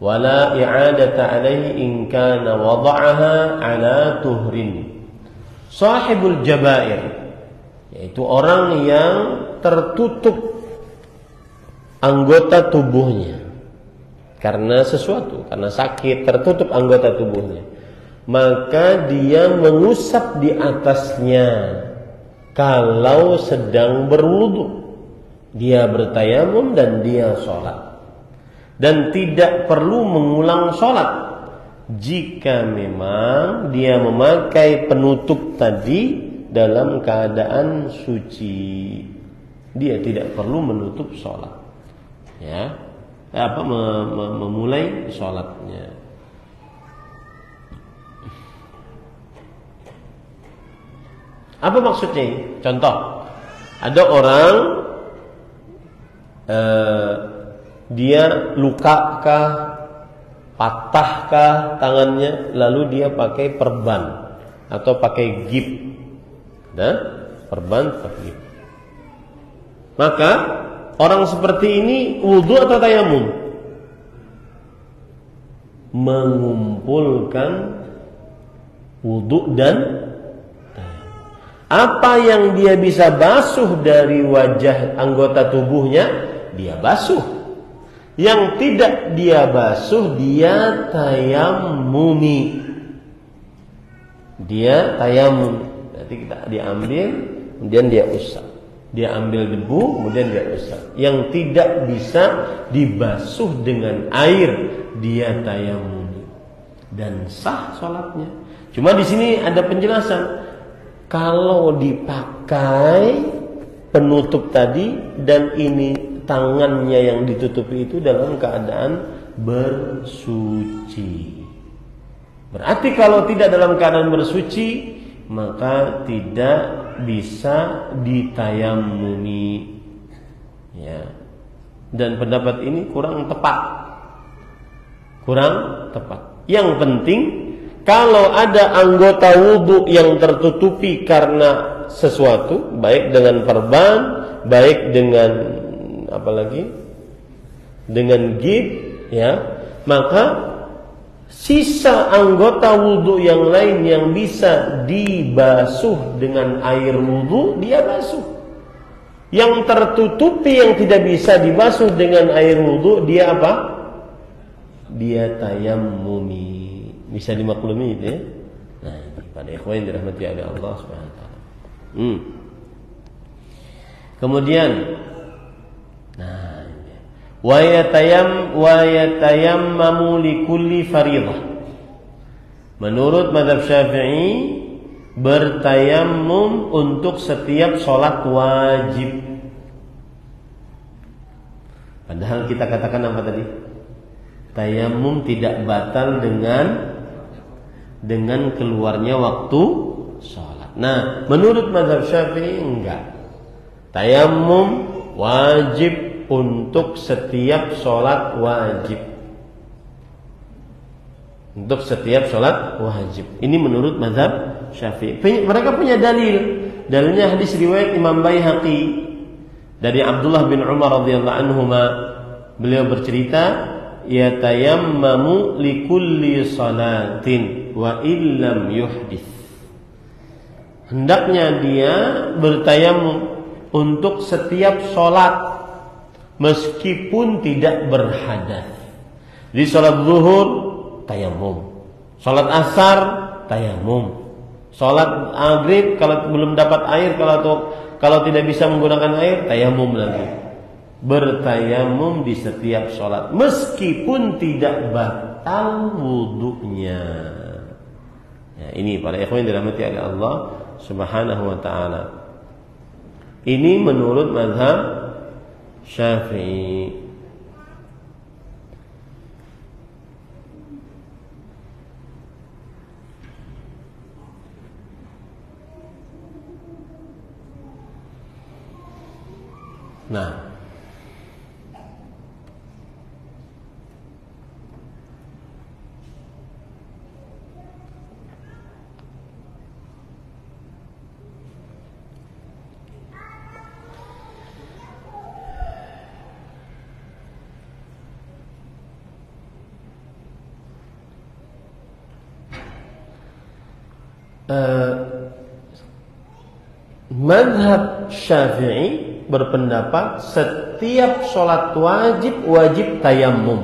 wa la i'adata 'alaihi in kana wada'aha 'ala tuhrin. Sahibul jabair, yaitu orang yang tertutup anggota tubuhnya karena sesuatu, karena sakit, tertutup anggota tubuhnya, maka dia mengusap di atasnya kalau sedang berwudu. Dia bertayamum dan dia sholat, dan tidak perlu mengulang sholat jika memang dia memakai penutup tadi dalam keadaan suci. Dia tidak perlu menutup sholat, ya, memulai sholatnya. Apa maksudnya? Contoh, ada orang dia lukakah, patahkah tangannya, lalu dia pakai perban atau pakai gip, perban atau gip. Maka orang seperti ini wudu atau tayamum? Mengumpulkan wudu dan apa yang dia bisa basuh dari wajah anggota tubuhnya, dia basuh. Yang tidak dia basuh, dia tayamumi. Dia tayamum. Nanti kita diambil, kemudian dia usap. Dia ambil debu, kemudian dia usap. Yang tidak bisa dibasuh dengan air, dia tayamumi. Dan sah sholatnya. Cuma di sini ada penjelasan. Kalau dipakai penutup tadi dan ini tangannya yang ditutupi itu dalam keadaan bersuci, berarti kalau tidak dalam keadaan bersuci maka tidak bisa ditayamumi, ya. Dan pendapat ini kurang tepat. Yang penting, kalau ada anggota wudu yang tertutupi karena sesuatu, baik dengan perban, baik dengan dengan gip, ya, maka sisa anggota wudu yang lain yang bisa dibasuh dengan air wudu, dia basuh. Yang tertutupi yang tidak bisa dibasuh dengan air wudu, dia apa? Dia tayammumi. Bisa dimaklumi itu, ya. Nah, ini pada ikhwan dirahmati oleh Allah Subhanahu wa taala. Kemudian wa yatayammamu likulli fariidhah. Menurut mazhab Syafi'i, bertayamum untuk setiap sholat wajib. Padahal kita katakan apa tadi? Tayamum tidak batal dengan keluarnya waktu sholat. Nah, menurut mazhab Syafi'i enggak. Tayamum wajib untuk setiap sholat wajib. Untuk setiap sholat wajib. Ini menurut mazhab Syafi'i. Mereka punya dalil. Dalilnya hadis riwayat Imam Baihaqi dari Abdullah bin Umar radhiyallahu anhuma. Beliau bercerita, yatayammamu likulli salatin wa illam yuhdits. Hendaknya dia bertayamum untuk setiap sholat meskipun tidak berhadas. Di sholat zuhur tayamum, sholat asar tayamum, sholat maghrib kalau belum dapat air, kalau tidak bisa menggunakan air tayamum lagi. Bertayamum di setiap sholat meskipun tidak batal wudunya. Ya, ini para ikhwan yang dirahmati oleh Allah Subhanahu wa taala. Ini menurut mazhab Syafi'i. Nah, mazhab Syafi'i berpendapat setiap sholat wajib tayamum.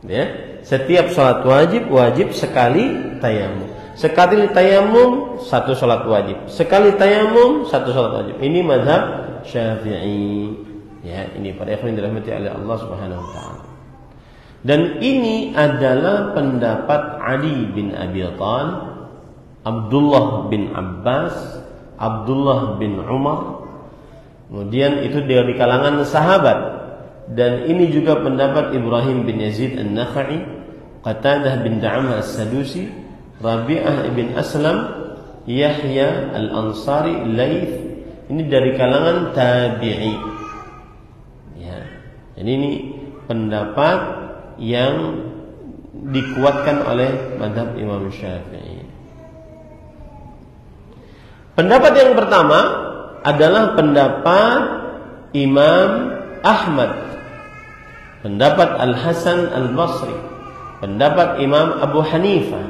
Ya, setiap sholat wajib sekali tayamum. Sekali tayamum satu sholat wajib. Sekali tayamum satu sholat wajib. Ini mazhab Syafi'i. Ya, ini para ikhwan yang dirahmati oleh Allah Subhanahu wa taala. Dan ini adalah pendapat Ali bin Abi Thalib, Abdullah bin Abbas, Abdullah bin Umar. Kemudian itu dari kalangan sahabat. Dan ini juga pendapat Ibrahim bin Yazid An-Nakha'i, Qatadah bin Da'amah As-Sadusi, Rabi'ah bin Aslam, Yahya Al-Ansari, Laith. Ini dari kalangan tabi'i. Ya. Jadi ini pendapat yang dikuatkan oleh mazhab Imam Syafi'i. Pendapat yang pertama adalah pendapat Imam Ahmad, pendapat Al-Hasan Al-Basri, pendapat Imam Abu Hanifah,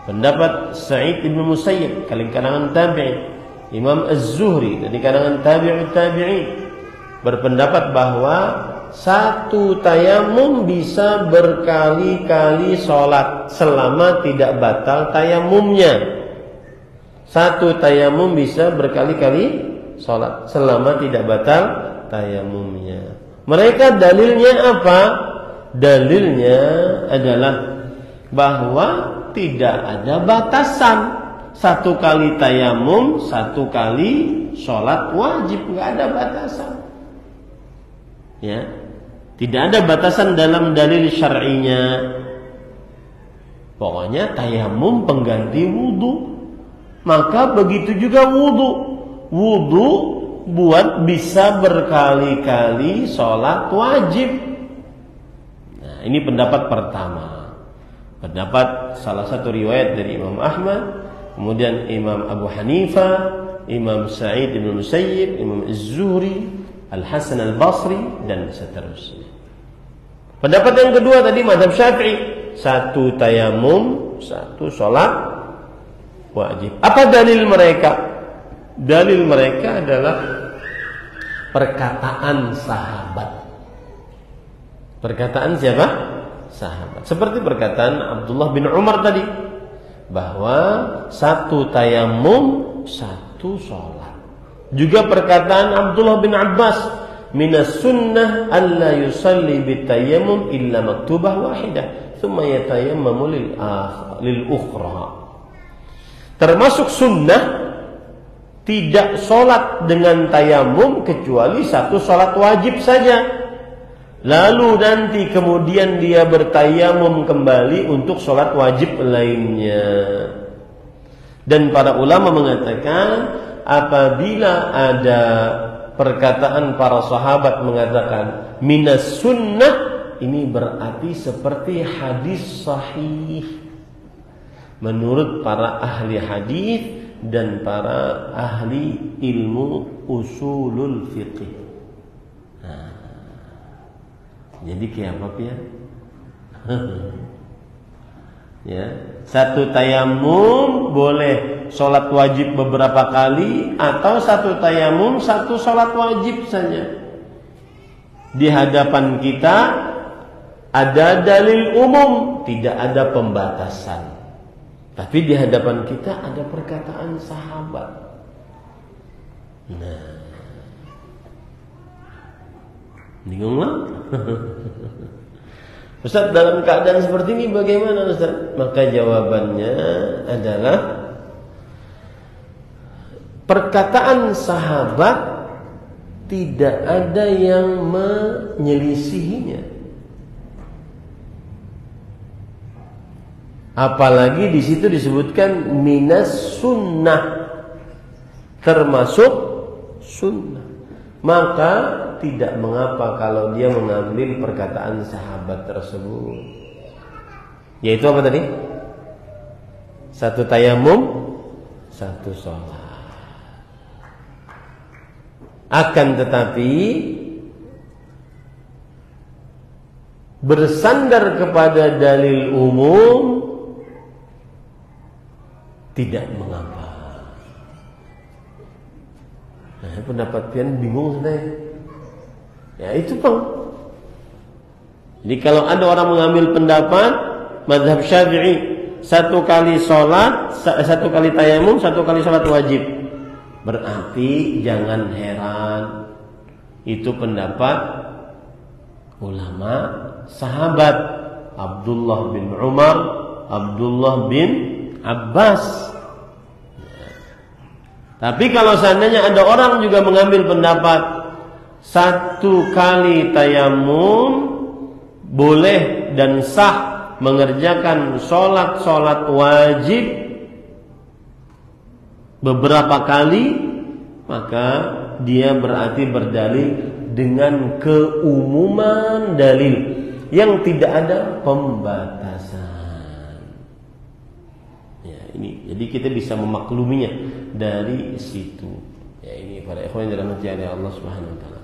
pendapat Sa'id bin Musayyib dari kalangan tabi'in, Imam Az-Zuhri dari kalangan tabi'in berpendapat bahwa satu tayamum bisa berkali-kali sholat selama tidak batal tayamumnya. Satu tayamum bisa berkali-kali sholat selama tidak batal tayamumnya. Mereka dalilnya apa? Dalilnya adalah bahwa tidak ada batasan. Satu kali tayamum, satu kali sholat wajib, nggak ada batasan. Ya, tidak ada batasan dalam dalil syar'inya. Pokoknya tayamum pengganti wudu. Maka begitu juga wudu. Wudu buat bisa berkali-kali sholat wajib. Nah, ini pendapat pertama. Pendapat salah satu riwayat dari Imam Ahmad, kemudian Imam Abu Hanifah, Imam Sa'id bin Musayyib, Imam Az-Zuhri, Al-Hasan Al-Basri, dan seterusnya. Pendapat yang kedua tadi mazhab Syafi'i, satu tayamum, satu sholat wajib. Apa dalil mereka? Dalil mereka adalah perkataan sahabat. Perkataan siapa? Sahabat. Seperti perkataan Abdullah bin Umar tadi, bahwa satu tayamum, satu sholat. Juga perkataan Abdullah bin Abbas, minas sunnah alla yusalli bitayammum illa maktubah wahidah thumma yatayammamu lil ukhra. Termasuk sunnah tidak sholat dengan tayamum kecuali satu sholat wajib saja. Lalu nanti kemudian dia bertayamum kembali untuk sholat wajib lainnya. Dan para ulama mengatakan apabila ada perkataan para sahabat mengatakan minas sunnah, ini berarti seperti hadis sahih menurut para ahli hadis dan para ahli ilmu usulul fiqh. Jadi kayak apa ya? Ya, satu tayamum boleh sholat wajib beberapa kali, atau satu tayamum satu sholat wajib saja. Di hadapan kita ada dalil umum, tidak ada pembatasan. Tapi di hadapan kita ada perkataan sahabat. Nah, bingung lah. Ustaz, dalam keadaan seperti ini bagaimana Ustaz? Maka jawabannya adalah perkataan sahabat tidak ada yang menyelisihinya. Apalagi di situ disebutkan minas sunnah, termasuk sunnah. Maka tidak mengapa kalau dia mengambil perkataan sahabat tersebut. Yaitu apa tadi? Satu tayamum, satu sholat. Akan tetapi bersandar kepada dalil umum tidak mengapa. Nah, pendapat pian bingung saya. Ya itu Bang. Jadi kalau ada orang mengambil pendapat mazhab Syafi'i, satu kali sholat, satu kali tayamum, satu kali sholat wajib, berarti jangan heran, itu pendapat ulama sahabat Abdullah bin Umar, Abdullah bin Abbas. Tapi kalau seandainya ada orang juga mengambil pendapat satu kali tayamum boleh dan sah mengerjakan sholat wajib beberapa kali, maka dia berarti berdalil dengan keumuman dalil yang tidak ada pembatasan. Ya, ini jadi kita bisa memakluminya dari situ. Ya, ini para ikhwan yang dirahmati oleh Allah Subhanahu wa taala.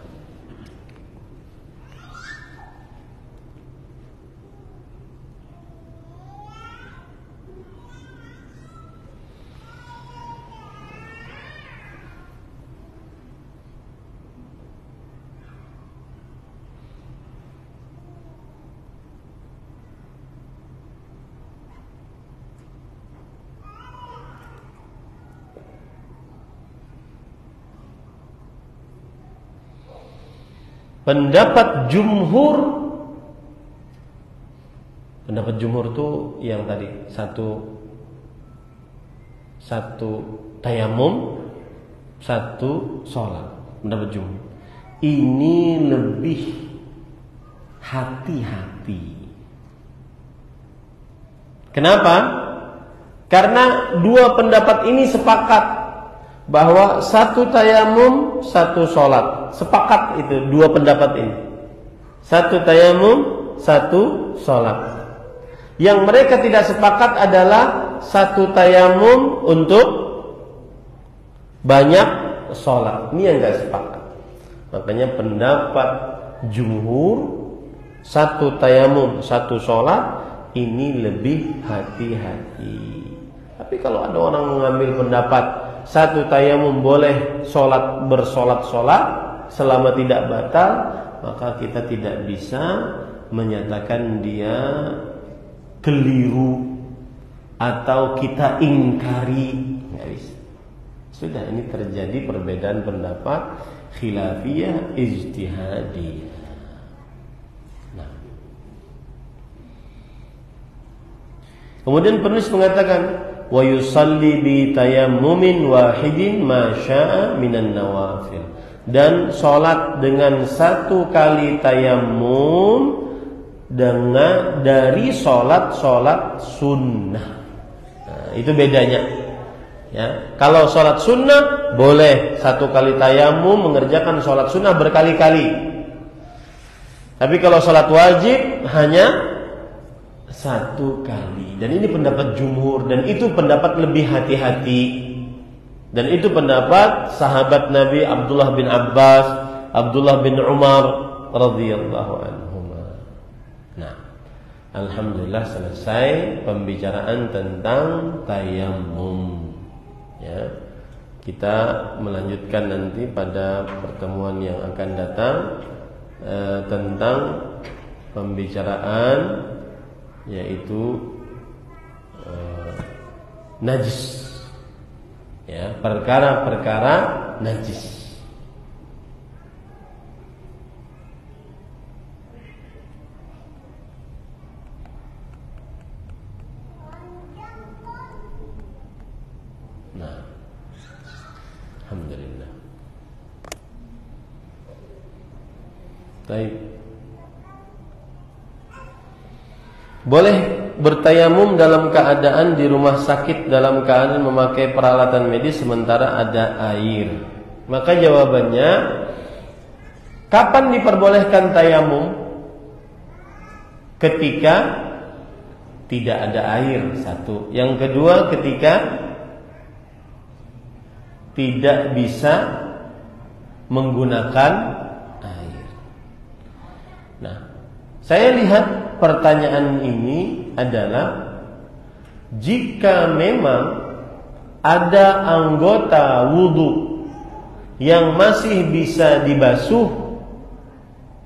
Pendapat jumhur itu yang tadi satu tayamum, satu sholat. Pendapat jumhur ini lebih hati-hati. Kenapa? Karena dua pendapat ini sepakat bahwa satu tayamum, satu sholat. Sepakat itu dua pendapat ini. Satu tayamum, satu sholat. Yang mereka tidak sepakat adalah satu tayamum untuk banyak sholat. Ini yang tidak sepakat. Makanya pendapat jumhur satu tayamum, satu sholat ini lebih hati-hati. Tapi kalau ada orang mengambil pendapat satu tayamum boleh bersolat-solat selama tidak batal, maka kita tidak bisa menyatakan dia keliru atau kita ingkari. Nggak bisa. Sudah, ini terjadi perbedaan pendapat khilafiyah ijtihadiyah. Nah. Kemudian penulis mengatakan wa yusalli bi tayammumin wahidin ma syaa minan nawafil, dan sholat dengan satu kali tayammum dengan dari sholat sunnah. Nah, itu bedanya. Ya, kalau sholat sunnah boleh satu kali tayamum mengerjakan sholat sunnah berkali-kali. Tapi kalau sholat wajib hanya satu kali. Dan ini pendapat jumhur, dan itu pendapat lebih hati-hati. Dan itu pendapat sahabat Nabi Abdullah bin Abbas, Abdullah bin Umar radhiyallahu anhuma. Nah, alhamdulillah selesai pembicaraan tentang tayammum. Ya, kita melanjutkan nanti pada pertemuan yang akan datang tentang pembicaraan yaitu najis, ya, perkara-perkara najis. Nah, alhamdulillah. Baik. Boleh bertayamum dalam keadaan di rumah sakit dalam keadaan memakai peralatan medis sementara ada air. Maka jawabannya, kapan diperbolehkan tayamum? Ketika tidak ada air, satu. Yang kedua, ketika tidak bisa menggunakan air. Nah, saya lihat pertanyaan ini adalah jika memang ada anggota wudu yang masih bisa dibasuh,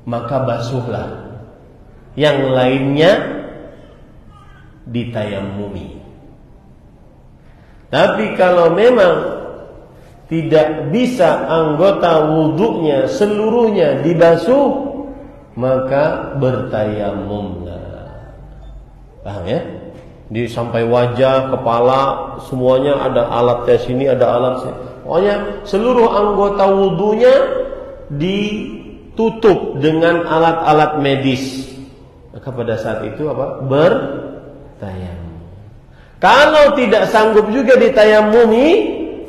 maka basuhlah. Yang lainnya ditayamumi. Tapi kalau memang tidak bisa anggota wudunya seluruhnya dibasuh, maka bertayamumlah. Paham ya? Sampai wajah, kepala, semuanya ada alatnya sini, ada alat sini. Pokoknya seluruh anggota wudunya ditutup dengan alat-alat medis. Maka pada saat itu apa? Bertayamum. Kalau tidak sanggup juga ditayamumi,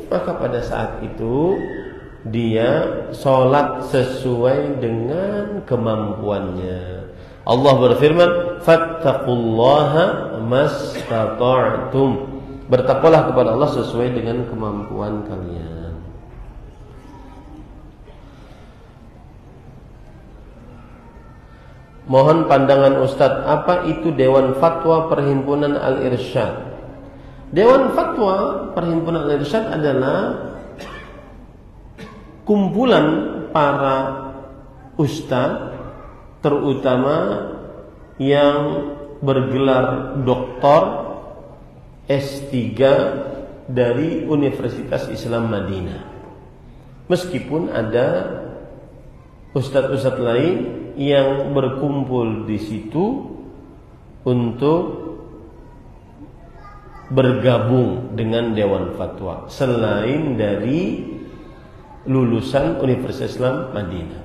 maka pada saat itu dia sholat sesuai dengan kemampuannya. Allah berfirman, fattaqullaha mastata'tum. Bertakwalah kepada Allah sesuai dengan kemampuan kalian. Mohon pandangan Ustadz, apa itu Dewan Fatwa Perhimpunan Al-Irsyad? Dewan Fatwa Perhimpunan Al-Irsyad adalah kumpulan para ustadz, terutama yang bergelar doktor S3 dari Universitas Islam Madinah. Meskipun ada ustadz-ustadz lain yang berkumpul di situ untuk bergabung dengan Dewan Fatwa selain dari lulusan Universitas Islam Madinah.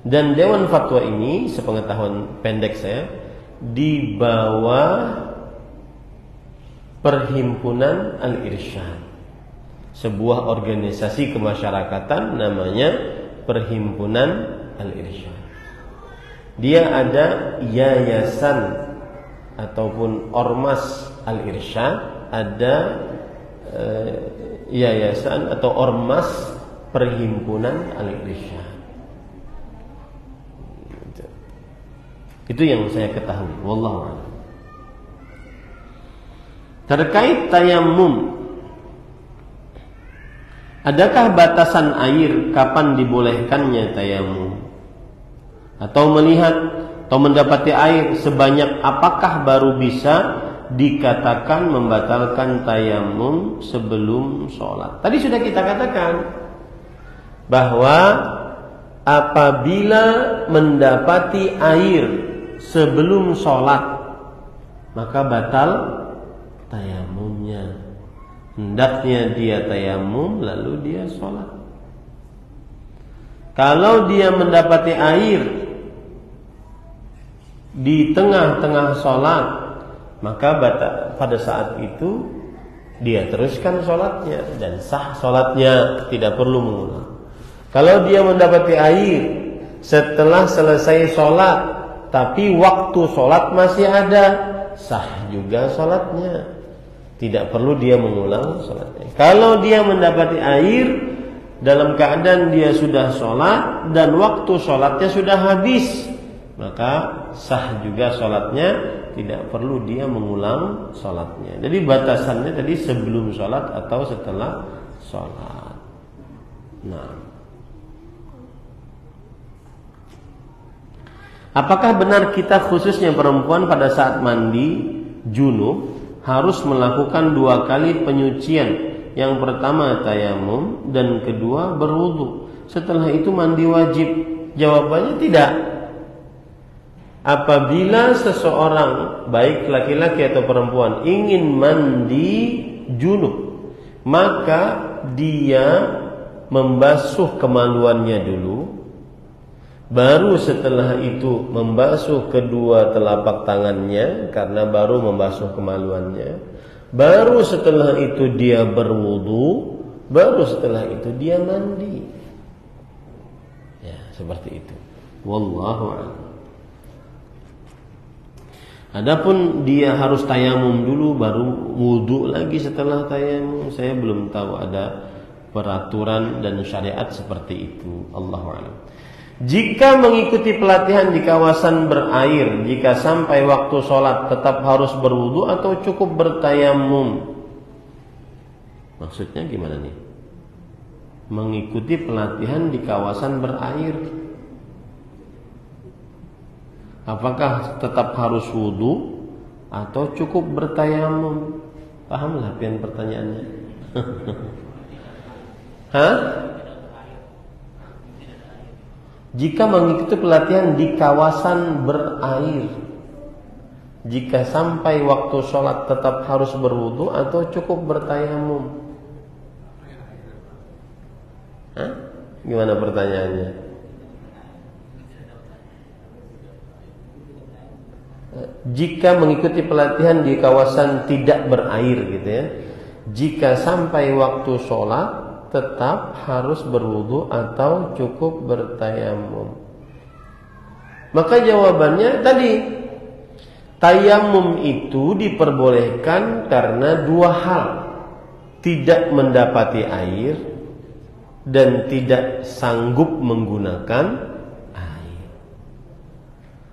Dan Dewan Fatwa ini, sepengetahuan pendek saya, di bawah Perhimpunan Al-Irsyad, sebuah organisasi kemasyarakatan namanya Perhimpunan Al-Irsyad. Dia ada yayasan ataupun ormas Al-Irsyad, ada yayasan atau ormas Perhimpunan Al-Irsyad. Itu yang saya ketahui, wallahu a'lam. Terkait tayamum, adakah batasan air kapan dibolehkannya tayamum? Atau melihat atau mendapati air sebanyak apakah baru bisa dikatakan membatalkan tayamum sebelum sholat. Tadi sudah kita katakan bahwa apabila mendapati air sebelum sholat maka batal tayamumnya. Hendaknya dia tayamum lalu dia sholat. Kalau dia mendapati air di tengah-tengah sholat, maka pada saat itu dia teruskan sholatnya dan sah sholatnya, tidak perlu mengulang. Kalau dia mendapati air setelah selesai sholat, tapi waktu sholat masih ada, sah juga sholatnya, tidak perlu dia mengulang sholatnya. Kalau dia mendapati air dalam keadaan dia sudah sholat dan waktu sholatnya sudah habis, maka sah juga sholatnya, tidak perlu dia mengulang sholatnya. Jadi batasannya tadi sebelum sholat atau setelah sholat. Nah, apakah benar kita khususnya perempuan pada saat mandi junub harus melakukan 2 kali penyucian? Yang pertama tayamum dan kedua berwudu. Setelah itu mandi wajib? Jawabannya tidak. Apabila seseorang baik laki-laki atau perempuan ingin mandi junub, maka dia membasuh kemaluannya dulu, baru setelah itu membasuh kedua telapak tangannya karena baru membasuh kemaluannya, baru setelah itu dia berwudu, baru setelah itu dia mandi. Ya, seperti itu. Wallahu a'lam. Adapun dia harus tayamum dulu baru wudu lagi setelah tayamum, saya belum tahu ada peraturan dan syariat seperti itu. Allahu a'lam. Jika mengikuti pelatihan di kawasan berair, jika sampai waktu sholat tetap harus berwudu atau cukup bertayamum? Maksudnya gimana nih? Mengikuti pelatihan di kawasan berair, apakah tetap harus wudu atau cukup bertayamum? Pahamlah pian pertanyaannya. Hah? Jika mengikuti pelatihan di kawasan berair, jika sampai waktu sholat tetap harus berwudu atau cukup bertayamum? Hah? Gimana pertanyaannya? Jika mengikuti pelatihan di kawasan tidak berair gitu ya, jika sampai waktu sholat tetap harus berwudu atau cukup bertayamum? Maka jawabannya tadi, tayamum itu diperbolehkan karena 2 hal: tidak mendapati air dan tidak sanggup menggunakan air.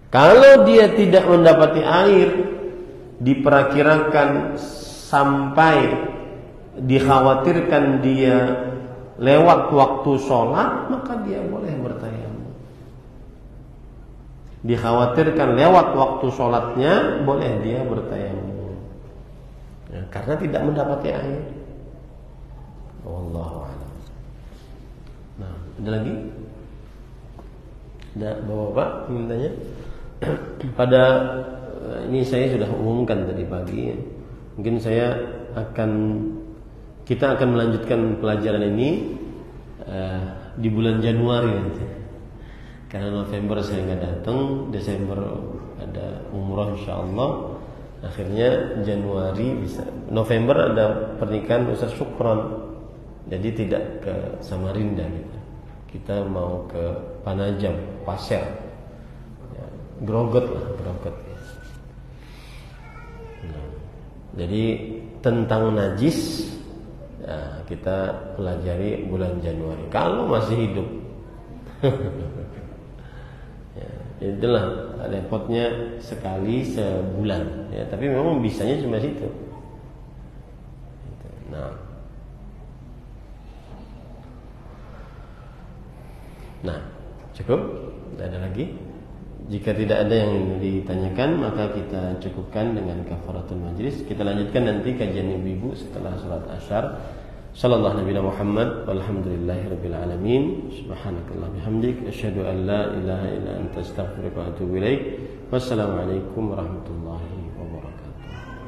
Kalau dia tidak mendapati air, diperkirakan sampai dikhawatirkan dia lewat waktu sholat, maka dia boleh bertayamum. Dikhawatirkan lewat waktu sholatnya, boleh dia bertayamum ya, karena tidak mendapati air. Wallahu a'lam. Nah, ada lagi? Ada bapak-bapak ingin tanya? Pada ini saya sudah umumkan tadi pagi. Mungkin kita akan melanjutkan pelajaran ini di bulan Januari nanti. Karena November saya nggak datang, Desember ada umroh insyaallah. Akhirnya Januari bisa. November ada pernikahan Ustaz Syukron. Jadi tidak ke Samarinda gitu. Kita mau ke Panajam, Pasir. Ya, Grogot lah, Grogot. Nah, jadi tentang najis ya, kita pelajari bulan Januari kalau masih hidup. Ya, itulah repotnya sekali sebulan ya, tapi memang bisanya cuma situ. Nah, cukup? Tidak ada lagi? Jika tidak ada yang ditanyakan, maka kita cukupkan dengan kafaratul majlis. Kita lanjutkan nanti kajian ibu-ibu setelah salat Asyar. Sallallahu Nabi Muhammad walhamdulillahirabbil alamin. Subhanakallah bihamdik asyhadu an la ilaha illa anta astaghfiruka wa atubu ilaik. Wassalamualaikum warahmatullahi wabarakatuh.